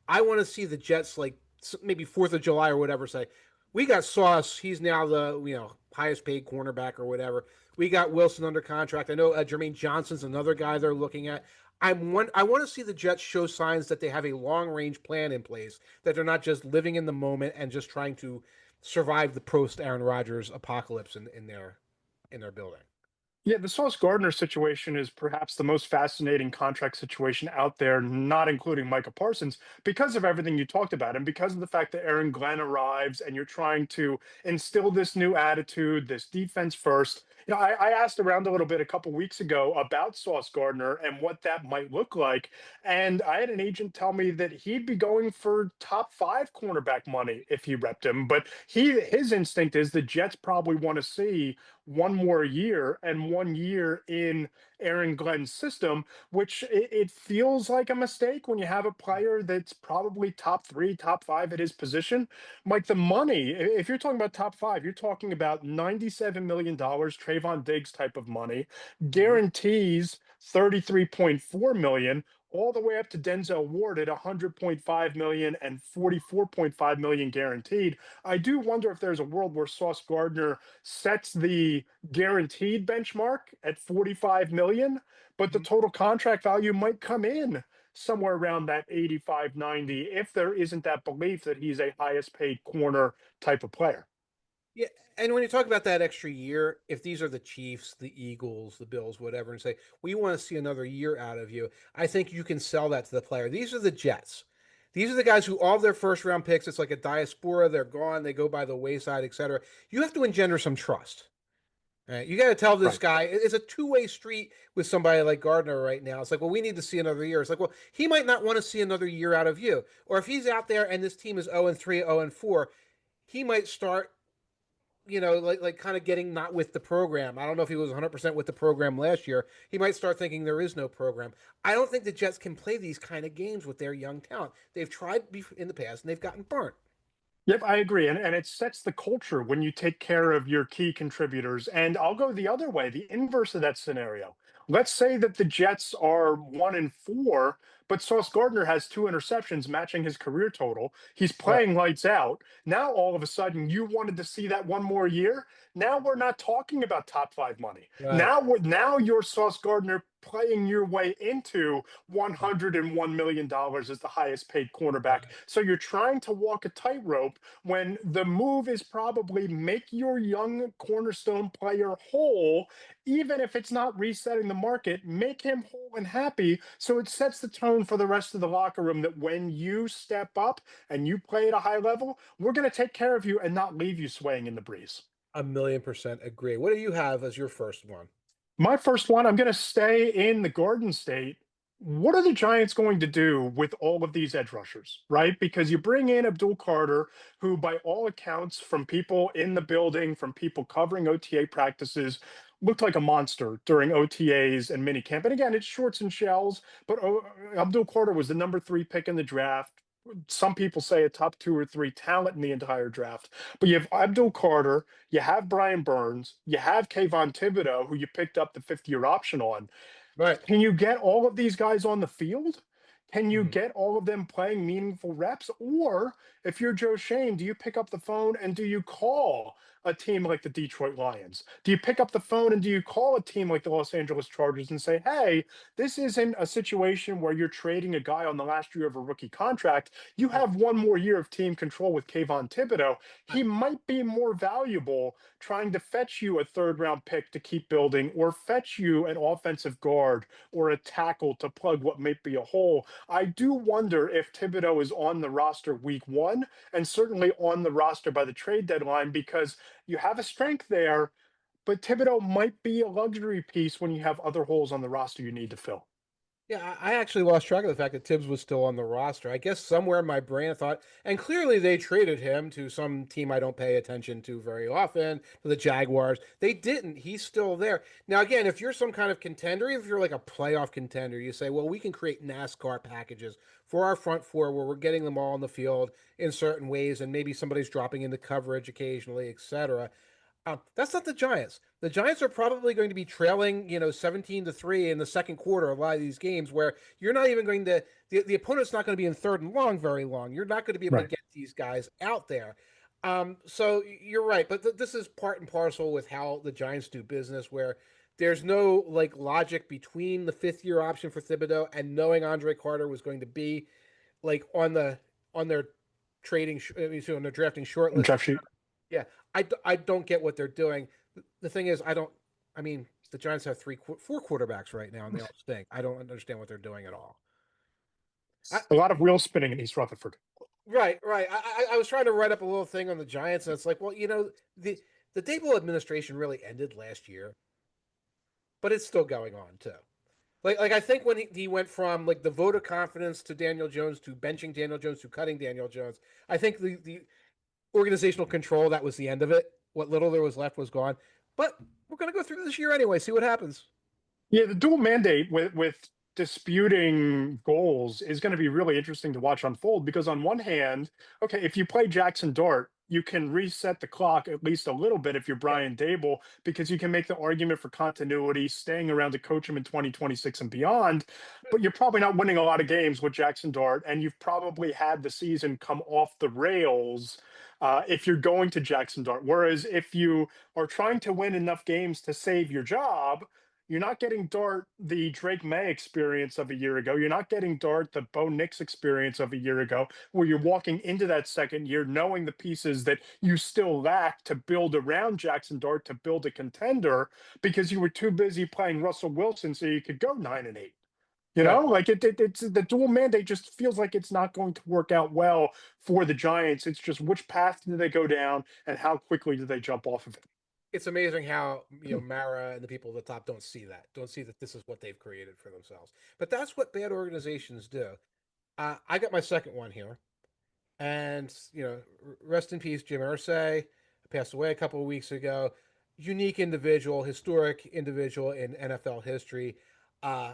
I want to see the Jets like maybe 4th of July or whatever say, we got Sauce. He's now the highest paid cornerback or whatever. We got Wilson under contract. I know Jermaine Johnson's another guy they're looking at. I want to see the Jets show signs that they have a long range plan in place, that they're not just living in the moment and just trying to survive the post Aaron Rodgers apocalypse in their building. Yeah, the Sauce Gardner situation is perhaps the most fascinating contract situation out there, not including Micah Parsons, because of everything you talked about, and because of the fact that Aaron Glenn arrives and you're trying to instill this new attitude, this defense first. I asked around a little bit a couple weeks ago about Sauce Gardner and what that might look like. And I had an agent tell me that he'd be going for top five cornerback money if he repped him. But his instinct is the Jets probably want to see one more year and 1 year in Aaron Glenn's system, which it feels like a mistake when you have a player that's probably top three, top five at his position. Like the money, if you're talking about top five, you're talking about $97 million, Trayvon Diggs type of money, Mhm. guarantees 33.4 million, all the way up to Denzel Ward at 100.5 million and 44.5 million guaranteed. I do wonder if there's a world where Sauce Gardner sets the guaranteed benchmark at 45 million, but the Mhm. total contract value might come in somewhere around that 85, 90 if there isn't that belief that he's a highest paid corner type of player. Yeah, and when you talk about that extra year, if these are the Chiefs, the Eagles, the Bills, whatever, and say, we want to see another year out of you, I think you can sell that to the player. These are the Jets. These are the guys who all of their first round picks, it's like a diaspora, they're gone, they go by the wayside, etc. You have to engender some trust. Right? You got to tell this Right. guy it's a two-way street with somebody like Gardner right now. It's like, well, we need to see another year. It's like, well, he might not want to see another year out of you. Or if he's out there and this team is 0 and 3, 0 and 4, he might start like kind of getting not with the program. I don't know if he was 100% with the program last year. He might start thinking there is no program. I don't think the Jets can play these kind of games with their young talent. They've tried in the past and they've gotten burnt. Yep, I agree. And it sets the culture when you take care of your key contributors. And I'll go the other way, the inverse of that scenario. Let's say that the Jets are 1-4, but Sauce Gardner has two interceptions matching his career total. He's Right. playing lights out. Now, all of a sudden, you wanted to see that one more year. Now we're not talking about top five money. Right. Now you're Sauce Gardner playing your way into $101 million as the highest paid cornerback. Right. So you're trying to walk a tightrope when the move is probably make your young cornerstone player whole, even if it's not resetting the market, make him whole and happy. So it sets the tone for the rest of the locker room that when you step up and you play at a high level, we're going to take care of you and not leave you swaying in the breeze. 1,000,000% agree. What do you have as your first one? My first one, I'm going to stay in the Garden State. What are the Giants going to do with all of these edge rushers, right? Because you bring in Abdul Carter, who, by all accounts, from people in the building, from people covering OTA practices, looked like a monster during OTAs and minicamp. And again, it's shorts and shells, but Abdul Carter was the number 3 pick in the draft. Some people say a top 2 or 3 talent in the entire draft. But you have Abdul Carter, you have Brian Burns, you have Kayvon Thibodeau, who you picked up the 5th-year option on. Right. Can you get all of these guys on the field? Can you Mhm. get all of them playing meaningful reps? Or if you're Joe Shane, do you pick up the phone and do you call a team like the Detroit Lions? Do you pick up the phone and do you call a team like the Los Angeles Chargers and say, hey, this isn't a situation where you're trading a guy on the last year of a rookie contract. You Right. have one more year of team control with Kayvon Thibodeau. I- He might be more valuable trying to fetch you a third round pick to keep building or fetch you an offensive guard or a tackle to plug what might be a hole. I do wonder if Thibodeau is on the roster week 1 and certainly on the roster by the trade deadline because you have a strength there, but Thibodeau might be a luxury piece when you have other holes on the roster you need to fill. Yeah, I actually lost track of the fact that Tibbs was still on the roster. I guess somewhere in my brain I thought, and clearly they traded him to some team I don't pay attention to very often, to the Jaguars. They didn't. He's still there. Now, again, if you're some kind of contender, if you're like a playoff contender, you say, well, we can create NASCAR packages for our front four where we're getting them all on the field in certain ways, and maybe somebody's dropping into coverage occasionally, etc. That's not the Giants. The Giants are probably going to be trailing, 17-3 in the second quarter. A lot of these games where you're not even going to, the opponent's not going to be in third and long very long. You're not going to be able to Right. get these guys out there. So you're right, but this is part and parcel with how the Giants do business, where there's no like logic between the fifth year option for Thibodeau and knowing Andre Carter was going to be like on their on their drafting short list. Jeff Sheet. Yeah, I don't get what they're doing. The thing is, I mean, the Giants have four quarterbacks right now, and they all stink. I don't understand what they're doing at all. I, A lot of wheel spinning in East Rutherford. right, right. I was trying to write up a little thing on the Giants, and it's like, well, the Dable administration really ended last year, but it's still going on too. Like I think when he went from like the vote of confidence to Daniel Jones to benching Daniel Jones to cutting Daniel Jones, I think the organizational control, that was the end of it. What little there was left was gone. But we're going to go through this year anyway, see what happens. Yeah, the dual mandate with disputing goals is going to be really interesting to watch unfold because on one hand, okay, if you play Jackson Dart, you can reset the clock at least a little bit if you're Yeah. Brian Dable because you can make the argument for continuity, staying around to coach him in 2026 and beyond. But you're probably not winning a lot of games with Jackson Dart, and you've probably had the season come off the rails if you're going to Jackson Dart. Whereas if you are trying to win enough games to save your job, you're not getting Dart the Drake May experience of a year ago. You're not getting Dart the Bo Nix experience of a year ago, where you're walking into that second year knowing the pieces that you still lack to build around Jackson Dart to build a contender because you were too busy playing Russell Wilson so you could go 9-8. Right. Like it's the dual mandate just feels like it's not going to work out well for the Giants. It's just which path do they go down and how quickly do they jump off of it? It's amazing how, Mara and the people at the top don't see that this is what they've created for themselves. But that's what bad organizations do. I got my second one here. And, rest in peace, Jim Irsay, passed away a couple of weeks ago. Unique individual, historic individual in NFL history. Uh,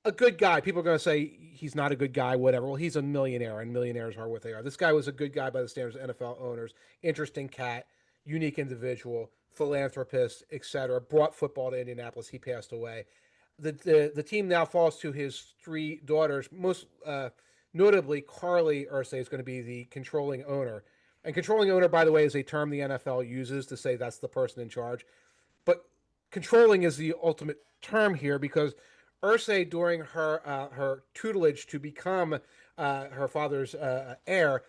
a good guy. People are going to say he's not a good guy, whatever. Well, he's a millionaire, and millionaires are what they are. This guy was a good guy by the standards of NFL owners. Interesting cat, unique individual, philanthropist, etc. Brought football to Indianapolis. He passed away. The team now falls to his three daughters. Most notably, Carly Irsay is going to be the controlling owner. And controlling owner, by the way, is a term the NFL uses to say that's the person in charge. But controlling is the ultimate term here because Ursay, during her tutelage to become her father's heir,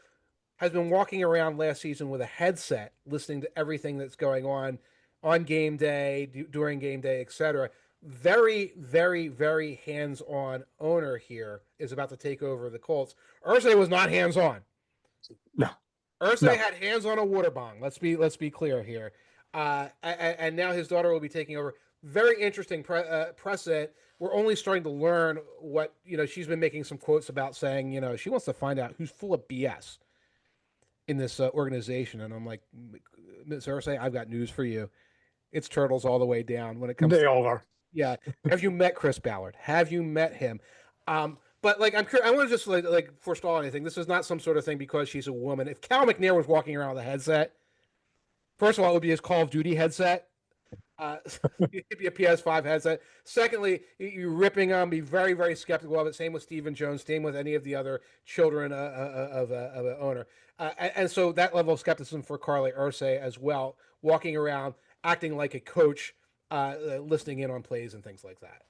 has been walking around last season with a headset, listening to everything that's going on game day, during game day, etc. Very, very, very hands-on owner here is about to take over the Colts. Ursay was not hands-on. No, Ursay no. had hands on a water bong. Let's be clear here. And now his daughter will be taking over. Very interesting precedent. We're only starting to learn what she's been making some quotes about saying she wants to find out who's full of BS in this organization. And I'm like, Ms. Ursay, I've got news for you. It's turtles all the way down when it comes They to, all are. yeah. Have you met Chris Ballard? Have you met him? But like I want to just like forestall anything. This is not some sort of thing because she's a woman. If Cal McNair was walking around with a headset, first of all, it would be his Call of Duty headset. Uh, it'd be a PS5 headset. Secondly, you ripping them, be very, very skeptical of it. Same with Stephen Jones. Same with any of the other children of an owner. And so that level of skepticism for Carly Ursay as well, walking around acting like a coach, listening in on plays and things like that.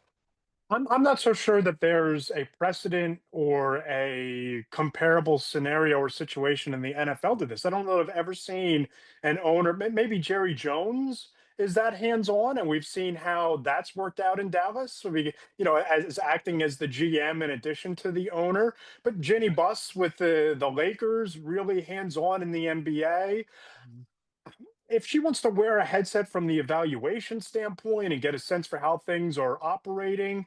I'm not so sure that there's a precedent or a comparable scenario or situation in the NFL to this. I don't know if I've ever seen an owner, maybe Jerry Jones is that hands on, and we've seen how that's worked out in Dallas. So as acting as the GM in addition to the owner. But Jenny Buss with the Lakers, really hands on in the NBA. If she wants to wear a headset from the evaluation standpoint and get a sense for how things are operating,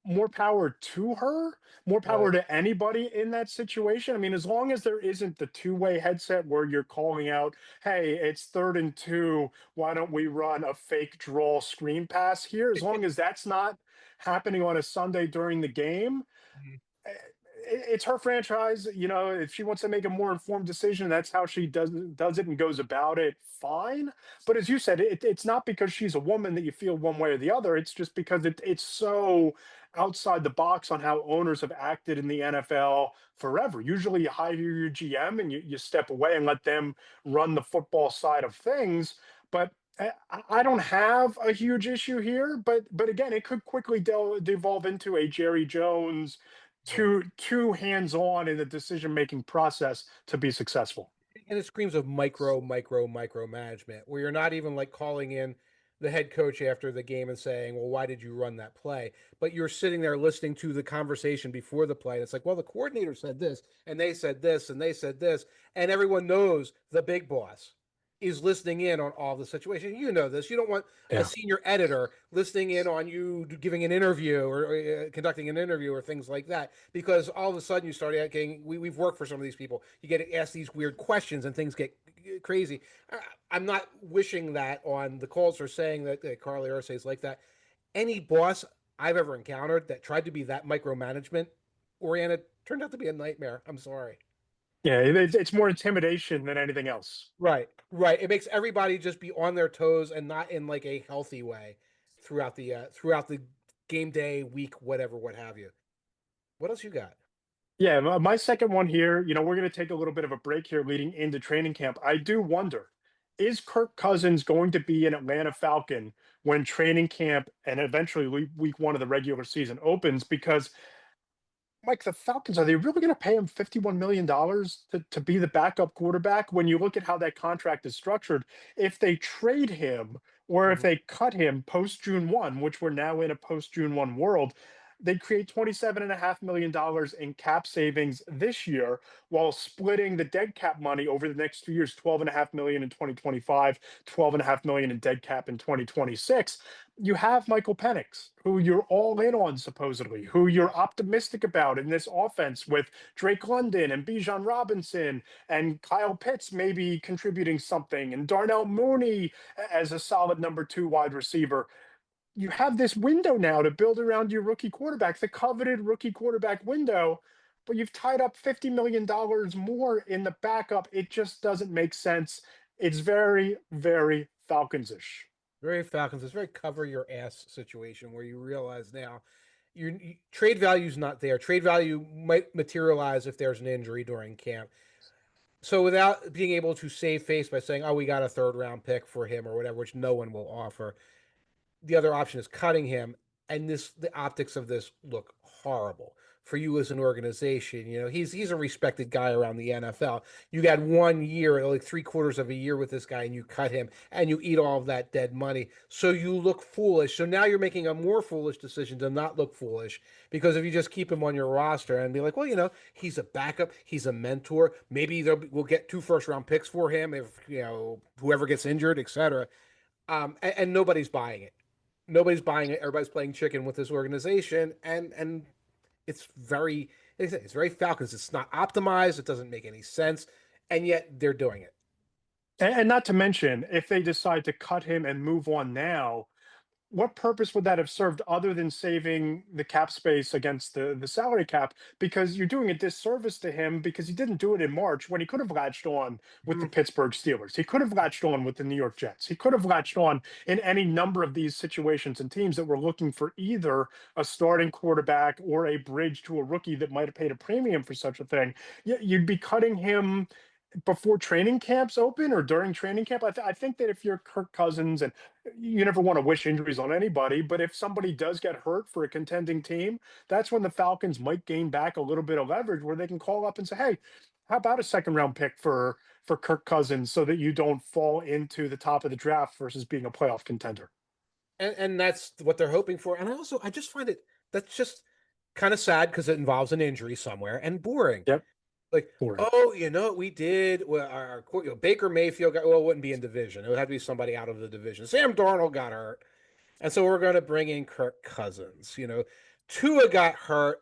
more power to her, more power Right. to anybody in that situation. I mean, as long as there isn't the two-way headset where you're calling out, "Hey, it's 3rd and 2. Why don't we run a fake draw screen pass here?" As long as that's not happening on a Sunday during the game, Mhm. eh, it's her franchise. You know, if she wants to make a more informed decision, that's how she does it and goes about it. Fine, but as you said, it's not because she's a woman that you feel one way or the other. It's just because it's so outside the box on how owners have acted in the NFL forever. Usually, you hire your GM and you step away and let them run the football side of things. But I don't have a huge issue here, but again, it could quickly devolve into a Jerry Jones Right. too hands-on in the decision-making process to be successful. And it screams of micro management, where you're not even like calling in the head coach after the game and saying, "Well, why did you run that play?" But you're sitting there listening to the conversation before the play. And it's like, well, the coordinator said this, and they said this, and they said this, and everyone knows the big boss is listening in on all the situation. You know this. You don't want a Yeah. senior editor listening in on you giving an interview or conducting an interview or things like that, because all of a sudden you start getting. We've worked for some of these people. You get asked these weird questions and things get crazy. I'm not wishing that on the Colts or saying that Carly Ursay is like that. Any boss I've ever encountered that tried to be that micromanagement oriented turned out to be a nightmare. I'm sorry. Yeah, it's more intimidation than anything else. Right, right. It makes everybody just be on their toes and not in like a healthy way throughout the game day, week, whatever, what have you. What else you got? Yeah, my second one here, we're going to take a little bit of a break here leading into training camp. I do wonder, is Kirk Cousins going to be an Atlanta Falcon when training camp and eventually week 1 of the regular season opens? Because Mike, the Falcons, are they really going to pay him $51 million to be the backup quarterback? When you look at how that contract is structured, if they trade him or if Mhm. they cut him post June 1, which we're now in a post June 1 world, they create $27.5 million in cap savings this year while splitting the dead cap money over the next 2 years, 12.5 million in 2025, 12.5 million in dead cap in 2026. You have Michael Penix, who you're all in on supposedly, who you're optimistic about in this offense with Drake London and Bijan Robinson and Kyle Pitts maybe contributing something and Darnell Mooney as a solid number 2 wide receiver. You have this window now to build around your rookie quarterback, the coveted rookie quarterback window, but you've tied up $50 million more in the backup. It just doesn't make sense. It's very, very Falcons-ish. Very Falcons. It's very cover your ass situation where you realize now trade value is not there. Trade value might materialize if there's an injury during camp. So without being able to save face by saying, "Oh, we got a third round pick for him" or whatever, which no one will offer, the other option is cutting him, and the optics of this look horrible for you as an organization. You know, he's a respected guy around the NFL. You got 1 year, like 3/4 of a year with this guy, and you cut him, and you eat all of that dead money. So you look foolish. So now you're making a more foolish decision to not look foolish, because if you just keep him on your roster and be like, well, he's a backup, he's a mentor. Maybe we'll get 2 first-round picks for him if whoever gets injured, etc. And nobody's buying it. Nobody's buying it. Everybody's playing chicken with this organization, and it's it's very Falcons. It's not optimized. It doesn't make any sense, and yet they're doing it. And not to mention, if they decide to cut him and move on now, what purpose would that have served other than saving the cap space against the salary cap? Because you're doing a disservice to him because he didn't do it in March when he could have latched on with the Mhm. Pittsburgh Steelers. He could have latched on with the New York Jets. He could have latched on in any number of these situations and teams that were looking for either a starting quarterback or a bridge to a rookie that might have paid a premium for such a thing. You'd be cutting him before training camps open or during training camp. I think that if you're Kirk Cousins, and you never want to wish injuries on anybody, but if somebody does get hurt for a contending team, that's when the Falcons might gain back a little bit of leverage where they can call up and say, hey, how about a second round pick for Kirk Cousins so that you don't fall into the top of the draft versus being a playoff contender. And that's what they're hoping for. And I just find it that's just kind of sad because it involves an injury somewhere and boring. Yep. Like, Boring. oh, we did. Well, Baker Mayfield got. Well, it wouldn't be in division. It would have to be somebody out of the division. Sam Darnold got hurt. And so we're going to bring in Kirk Cousins. Tua got hurt,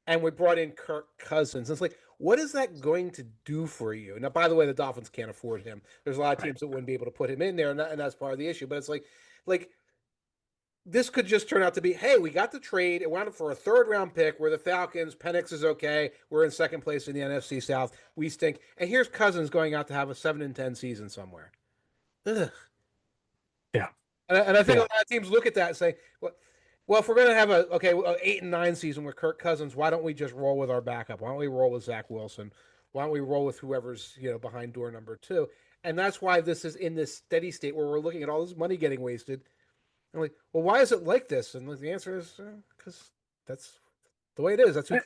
and we brought in Kirk Cousins. It's like, what is that going to do for you? Now, by the way, the Dolphins can't afford him. There's a lot of Right. teams that wouldn't be able to put him in there, and that's part of the issue. But it's like this could just turn out to be, hey, we got the trade. It wound up for a third round pick. We're the Falcons. Penix is okay. We're in second place in the NFC South. We stink. And here's Cousins going out to have a 7-10 season somewhere. Ugh. Yeah. And I think a Yeah. lot of teams look at that and say, well, if we're going to have a 8-9 season with Kirk Cousins, why don't we just roll with our backup? Why don't we roll with Zach Wilson? Why don't we roll with whoever's behind door number two? And that's why this is in this steady state where we're looking at all this money getting wasted. And like, well, why is it like this? And the answer is because that's the way it is. That's who is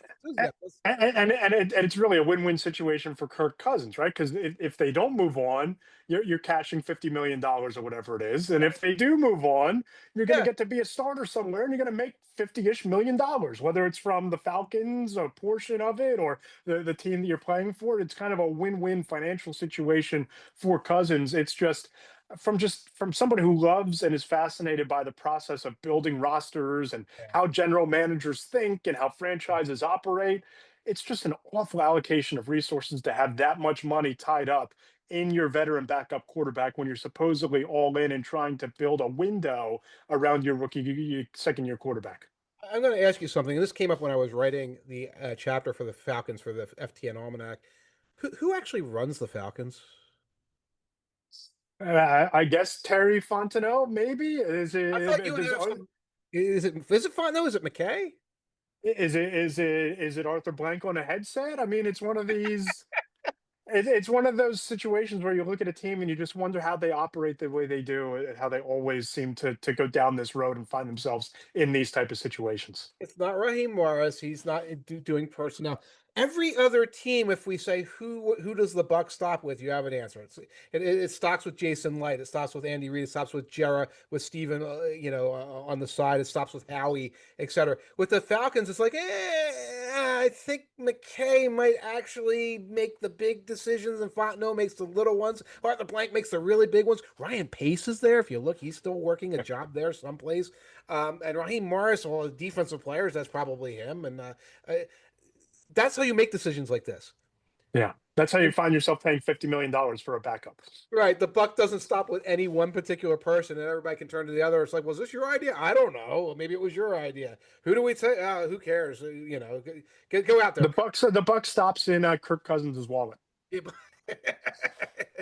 And, that. and it's really a win-win situation for Kirk Cousins, right? Because if they don't move on, you're cashing $50 million or whatever it is, and if they do move on, you're going to Yeah, get to be a starter somewhere, and you're going to make 50-ish million dollars, whether it's from the Falcons, a portion of it, or the team that you're playing for. It's kind of a win-win financial situation for Cousins. It's just from somebody who loves and is fascinated by the process of building rosters and how general managers think and how franchises operate. It's just an awful allocation of resources to have that much money tied up in your veteran backup quarterback when you're supposedly all in and trying to build a window around your rookie second year quarterback. I'm going to ask you something. And this came up when I was writing the chapter for the Falcons for the FTN Almanac. Who actually runs the Falcons? I guess Terry Fontenot, maybe is I it? thought you would Does have some. Is it fun? No, is it McKay? is it Arthur Blank on a headset? I mean, it's one of these. It's one of those situations where you look at a team and you just wonder how they operate the way they do, and how they always seem to go down this road and find themselves in these type of situations. It's not Raheem Morris. He's not doing personnel. Every other team, if we say who does the buck stop with, you have an answer. It stops with Jason Light. It stops with Andy Reid. It stops with Jera, with Steven, on the side. It stops with Howie, etc. With the Falcons, it's like, I think McKay might actually make the big decisions, and Fontenot makes the little ones. Arthur Blank makes the really big ones. Ryan Pace is there. If you look, he's still working a job there someplace. And Raheem Morris, all the defensive players, that's probably him. And that's how you make decisions like this. Yeah, that's how you And, find yourself paying $50 million for a backup. right. The buck doesn't stop with any one particular person, and everybody can turn to the other. It's like, was this your idea? I don't know. Maybe it was your idea. Who do we say? Who cares? Go out there. The buck stops in Kirk Cousins' wallet.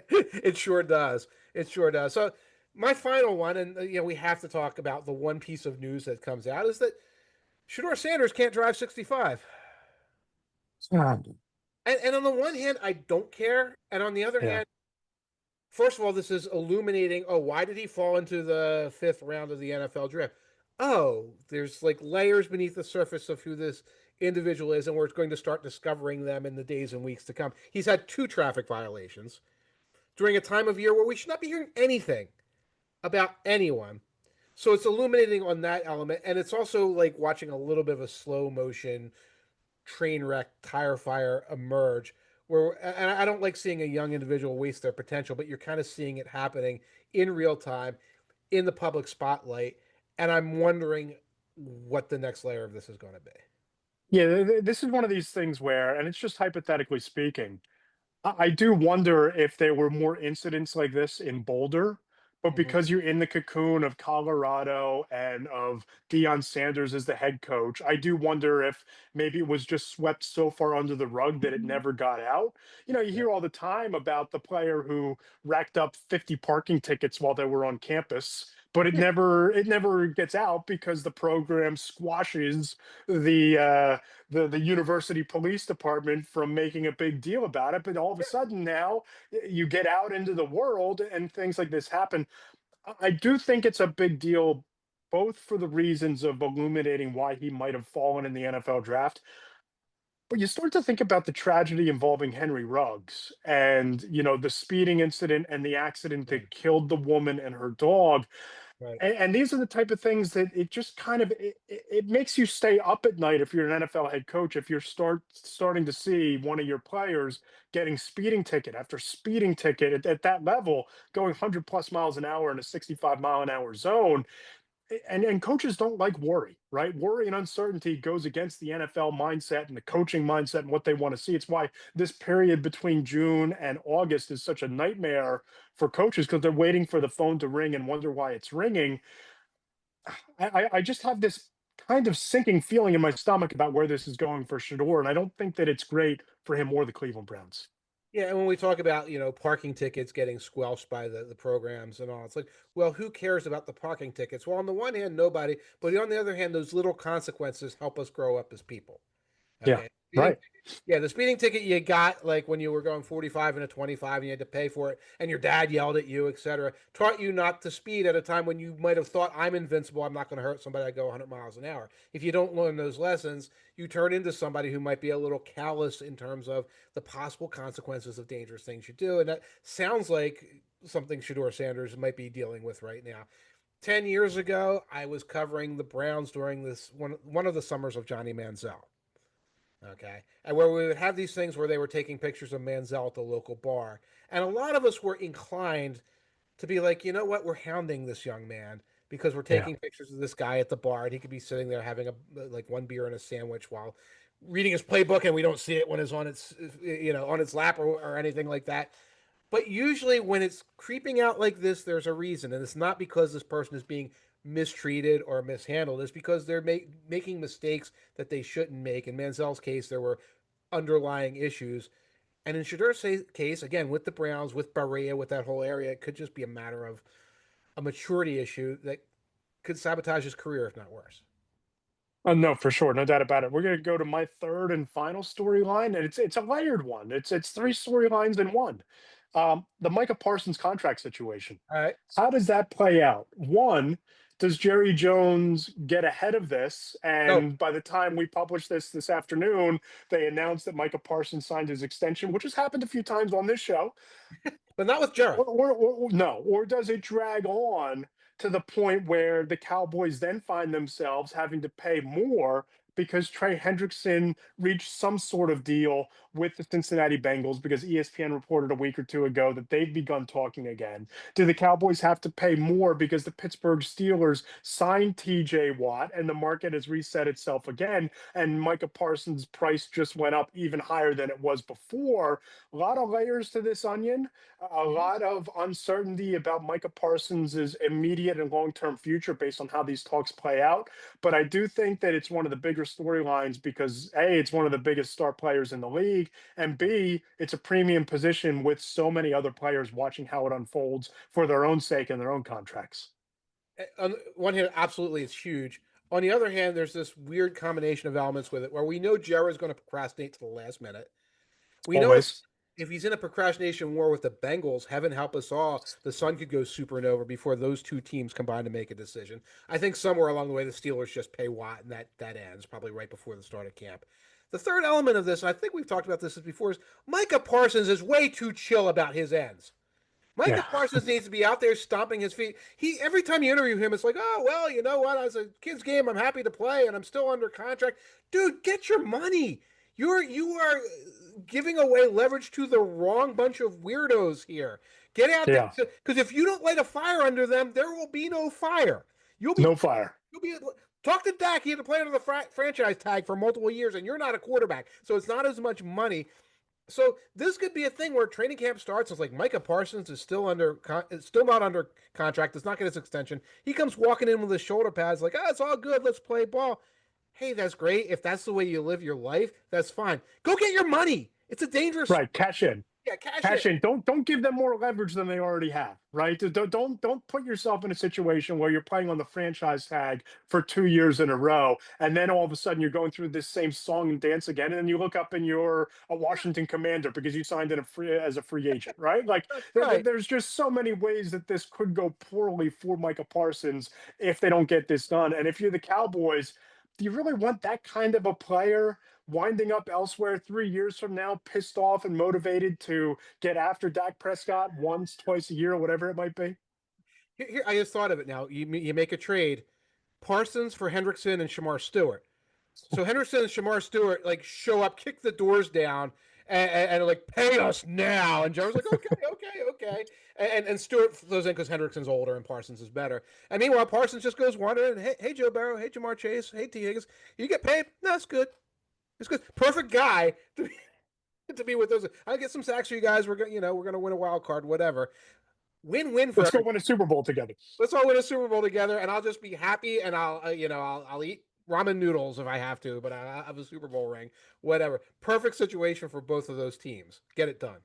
It sure does. It sure does. So, my final one, and we have to talk about the one piece of news that comes out is that Shador Sanders can't drive 65. Ah, And on the one hand, I don't care. And on the other yeah. hand, first of all, this is illuminating. Oh, why did he fall into the fifth round of the NFL draft? Oh, there's like layers beneath the surface of who this individual is, and we're going to start discovering them in the days and weeks to come. He's had 2 traffic violations during a time of year where we should not be hearing anything about anyone. So it's illuminating on that element. And it's also like watching a little bit of a slow motion train wreck, tire fire emerge. Where and I don't like seeing a young individual waste their potential, but you're kind of seeing it happening in real time in the public spotlight, and I'm wondering what the next layer of this is going to be. Yeah, this is one of these things where, and it's just hypothetically speaking, I do wonder if there were more incidents like this in Boulder, but Mhm. because you're in the cocoon of Colorado and of Deion Sanders as the head coach, I do wonder if maybe it was just swept so far under the rug that it never got out. You Yeah. hear all the time about the player who racked up 50 parking tickets while they were on campus, but it never gets out because the program squashes the the university police department from making a big deal about it. But all of a sudden now you get out into the world and things like this happen. I do think it's a big deal, both for the reasons of illuminating why he might have fallen in the NFL draft. But you start to think about the tragedy involving Henry Ruggs and, the speeding incident and the accident Mm. that killed the woman and her dog. Right. And these are the type of things that it just kind of it makes you stay up at night if you're an NFL head coach, if you're starting to see one of your players getting speeding ticket after speeding ticket at that level, going 100 plus miles an hour in a 65-mile-an-hour zone. and coaches don't like worry, right? Worry and uncertainty goes against the NFL mindset and the coaching mindset and what they want to see. It's why this period between June and August is such a nightmare for coaches because they're waiting for the phone to ring and wonder why it's ringing. I just have this kind of sinking feeling in my stomach about where this is going for Shador, and I don't think that it's great for him or the Cleveland Browns. Yeah, and when we talk about, parking tickets getting squelched by the programs and all, it's like, well, who cares about the parking tickets? Well, on the one hand, nobody, but on the other hand, those little consequences help us grow up as people. Yeah, Okay. right. Yeah, the speeding ticket you got like when you were going 45 and a 25 and you had to pay for it and your dad yelled at you, etc., taught you not to speed at a time when you might have thought I'm invincible, I'm not going to hurt somebody I go 100 miles an hour. If you don't learn those lessons, you turn into somebody who might be a little callous in terms of the possible consequences of dangerous things you do, and that sounds like something Shador Sanders might be dealing with right now. 10 years ago, I was covering the Browns during this one of the summers of Johnny Manziel. Okay. And where we would have these things where they were taking pictures of Manziel at the local bar. And a lot of us were inclined to be like, you know what, we're hounding this young man because we're Yeah. taking pictures of this guy at the bar and he could be sitting there having a like one beer and a sandwich while reading his playbook and we don't see it when it's on its lap or anything like that. But usually, when it's creeping out like this, there's a reason, and it's not because this person is being mistreated or mishandled. It's because they're making mistakes that they shouldn't make. In Manziel's case, there were underlying issues, and in Shadur's case, again with the Browns, with Barea, with that whole area, it could just be a matter of a maturity issue that could sabotage his career, if not worse. No, for sure, no doubt about it. We're going to go to my third and final storyline, and it's a layered one. It's three storylines in one. The Micah Parsons contract situation. All right. How does that play out? One, does Jerry Jones get ahead of this? No, And by the time we publish this afternoon, they announced that Micah Parsons signed his extension, which has happened a few times on this show. but not with Jared. Or no, or does it drag on to the point where the Cowboys then find themselves having to pay more because Trey Hendrickson reached some sort of deal with the Cincinnati Bengals because ESPN reported a week or two ago that they've begun talking again? Do the Cowboys have to pay more because the Pittsburgh Steelers signed TJ Watt and the market has reset itself again and Micah Parsons' price just went up even higher than it was before? A lot of layers to this onion, a lot of uncertainty about Micah Parsons' immediate and long-term future based on how these talks play out. But I do think that it's one of the bigger storylines because A, it's one of the biggest star players in the league, and B, it's a premium position with so many other players watching how it unfolds for their own sake and their own contracts. On one hand, absolutely, it's huge. On the other hand, there's this weird combination of elements with it where we know Jared's going to procrastinate to the last minute. We know Always. if he's in a procrastination war with the Bengals, heaven help us all, the sun could go supernova before those two teams combine to make a decision. I think somewhere along the way, the Steelers just pay Watt, and that ends probably right before the start of camp. The third element of this, and I think we've talked about this before, is Micah Parsons is way too chill about his ends. Micah Yeah. Parsons needs to be out there stomping his feet. He every time you interview him, it's like, oh well, you know what? As a kid's game, I'm happy to play, and I'm still under contract. Dude, get your money. You are giving away leverage to the wrong bunch of weirdos here. Get out there Yeah. because if you don't light a fire under them, there will be no fire. You'll be No fire. you'll be talk to Dak. He had to play under the franchise tag for multiple years, and you're not a quarterback, so it's not as much money. So this could be a thing where training camp starts. It's like Micah Parsons is still not under contract. Does not get his extension. He comes walking in with his shoulder pads, like, it's all good. Let's play ball. Hey, that's great. If that's the way you live your life, that's fine. Go get your money. It's a dangerous. Right. Cash in. Yeah, cash Cash in. in. Don't give them more leverage than they already have. Right. Don't put yourself in a situation where you're playing on the franchise tag for 2 years in a row, and then all of a sudden you're going through this same song and dance again, and then you look up and you're a Washington Commander because you signed in as a free agent. Right. Like Right. there's just so many ways that this could go poorly for Micah Parsons if they don't get this done. And if you're the Cowboys, do you really want that kind of a player winding up elsewhere 3 years from now, pissed off and motivated to get after Dak Prescott once, twice a year, whatever it might be? Here, I just thought of it now. You make a trade, Parsons for Hendrickson and Shamar Stewart. So Henderson and Shamar Stewart like show up, kick the doors down, and like, pay us now. And Jerry's like, okay. And Stewart throws in because Hendrickson's older and Parsons is better. And meanwhile, Parsons just goes wandering. Hey, Joe Barrow. Hey, Jamar Chase. Hey, T. Higgins. You get paid? No, that's good. It's good. Perfect guy to be with those. I'll get some sacks for you guys. We're gonna win a wild card, whatever. Win-win for Let's go everybody. win a Super Bowl together. Let's all win a Super Bowl together, and I'll just be happy, and I'll eat ramen noodles if I have to, but I have a Super Bowl ring, whatever. Perfect situation for both of those teams. Get it done.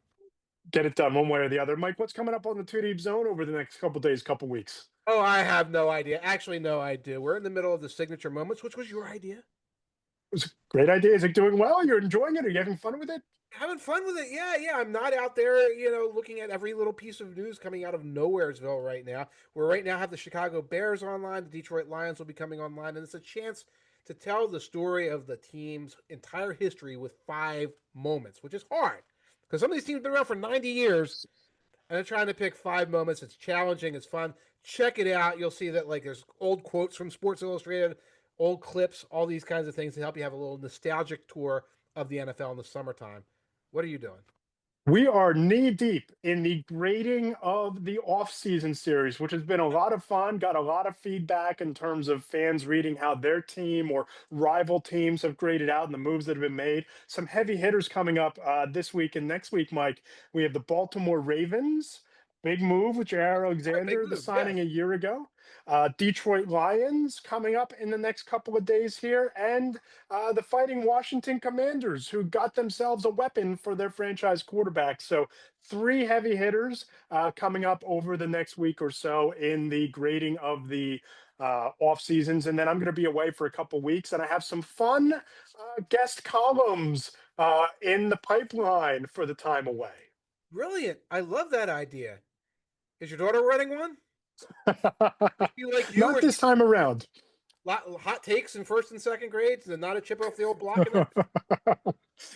Get it done one way or the other. Mike, what's coming up on the Two Deep Zone over the next couple days, couple weeks? Oh, I have no idea. Actually, no, I do. We're in the middle of the signature moments, which was your idea. It was a great idea. Is it doing well? You're enjoying it? Are you having fun with it? Having fun with it. Yeah. I'm not out there, looking at every little piece of news coming out of Nowheresville right now. We're right now have the Chicago Bears online, the Detroit Lions will be coming online, and it's a chance to tell the story of the team's entire history with 5 moments, which is hard because some of these teams have been around for 90 years and they're trying to pick 5 moments. It's challenging, it's fun. Check it out. You'll see that like there's old quotes from Sports Illustrated, old clips, all these kinds of things to help you have a little nostalgic tour of the NFL in the summertime. What are you doing? We are knee deep in the grading of the off-season series, which has been a lot of fun. Got a lot of feedback in terms of fans reading how their team or rival teams have graded out and the moves that have been made. Some heavy hitters coming up this week and next week, Mike. We have the Baltimore Ravens. Big move with Jair Alexander, the signing yes. a year ago. Detroit Lions coming up in the next couple of days here, and the Fighting Washington Commanders, who got themselves a weapon for their franchise quarterback. So, 3 heavy hitters coming up over the next week or so in the grading of the off seasons. And then I'm going to be away for a couple weeks, and I have some fun guest columns in the pipeline for the time away. Brilliant. I love that idea. Is your daughter running one? Is she like you? Not this time around. Hot takes in first and second grades and not a chip off the old block?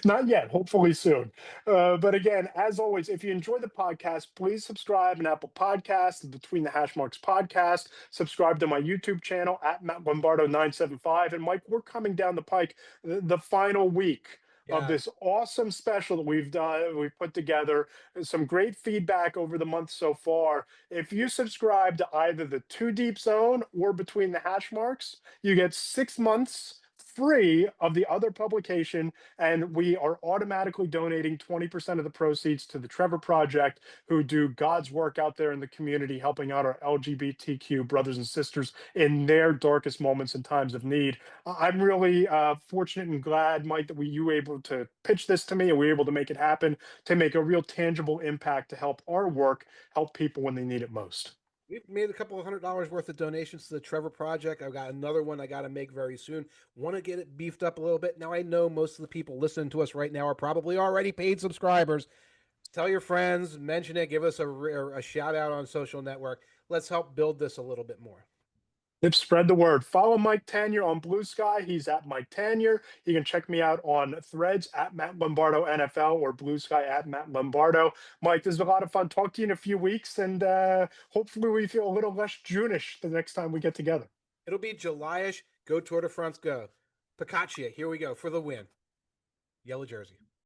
Not yet, hopefully soon. But again, as always, if you enjoy the podcast, please subscribe on Apple Podcasts, Between the Hash Marks podcast. Subscribe to my YouTube channel at Matt Lombardo 975. And Mike, we're coming down the pike the final week of this awesome special that we've done. We've put together some great feedback over the month so far. If you subscribe to either the Two Deep Zone or Between the Hash Marks, you get 6 months free of the other publication, and we are automatically donating 20% of the proceeds to the Trevor Project, who do God's work out there in the community, helping out our LGBTQ brothers and sisters in their darkest moments and times of need. I'm really fortunate and glad, Mike, that you were able to pitch this to me and we were able to make it happen, to make a real tangible impact to help our work help people when they need it most. We've made a couple of $100 worth of donations to the Trevor Project. I've got another one I got to make very soon. Want to get it beefed up a little bit. Now, I know most of the people listening to us right now are probably already paid subscribers. Tell your friends, mention it, give us a shout out on social network. Let's help build this a little bit more. Spread the word. Follow Mike Tanier on Blue Sky. He's at Mike Tanier. You can check me out on Threads at Matt Lombardo NFL or Blue Sky at Matt Lombardo. Mike, this is a lot of fun. Talk to you in a few weeks, and hopefully we feel a little less June-ish the next time we get together. It'll be July-ish. Go Tour de France, go. Picaccia, here we go for the win. Yellow jersey.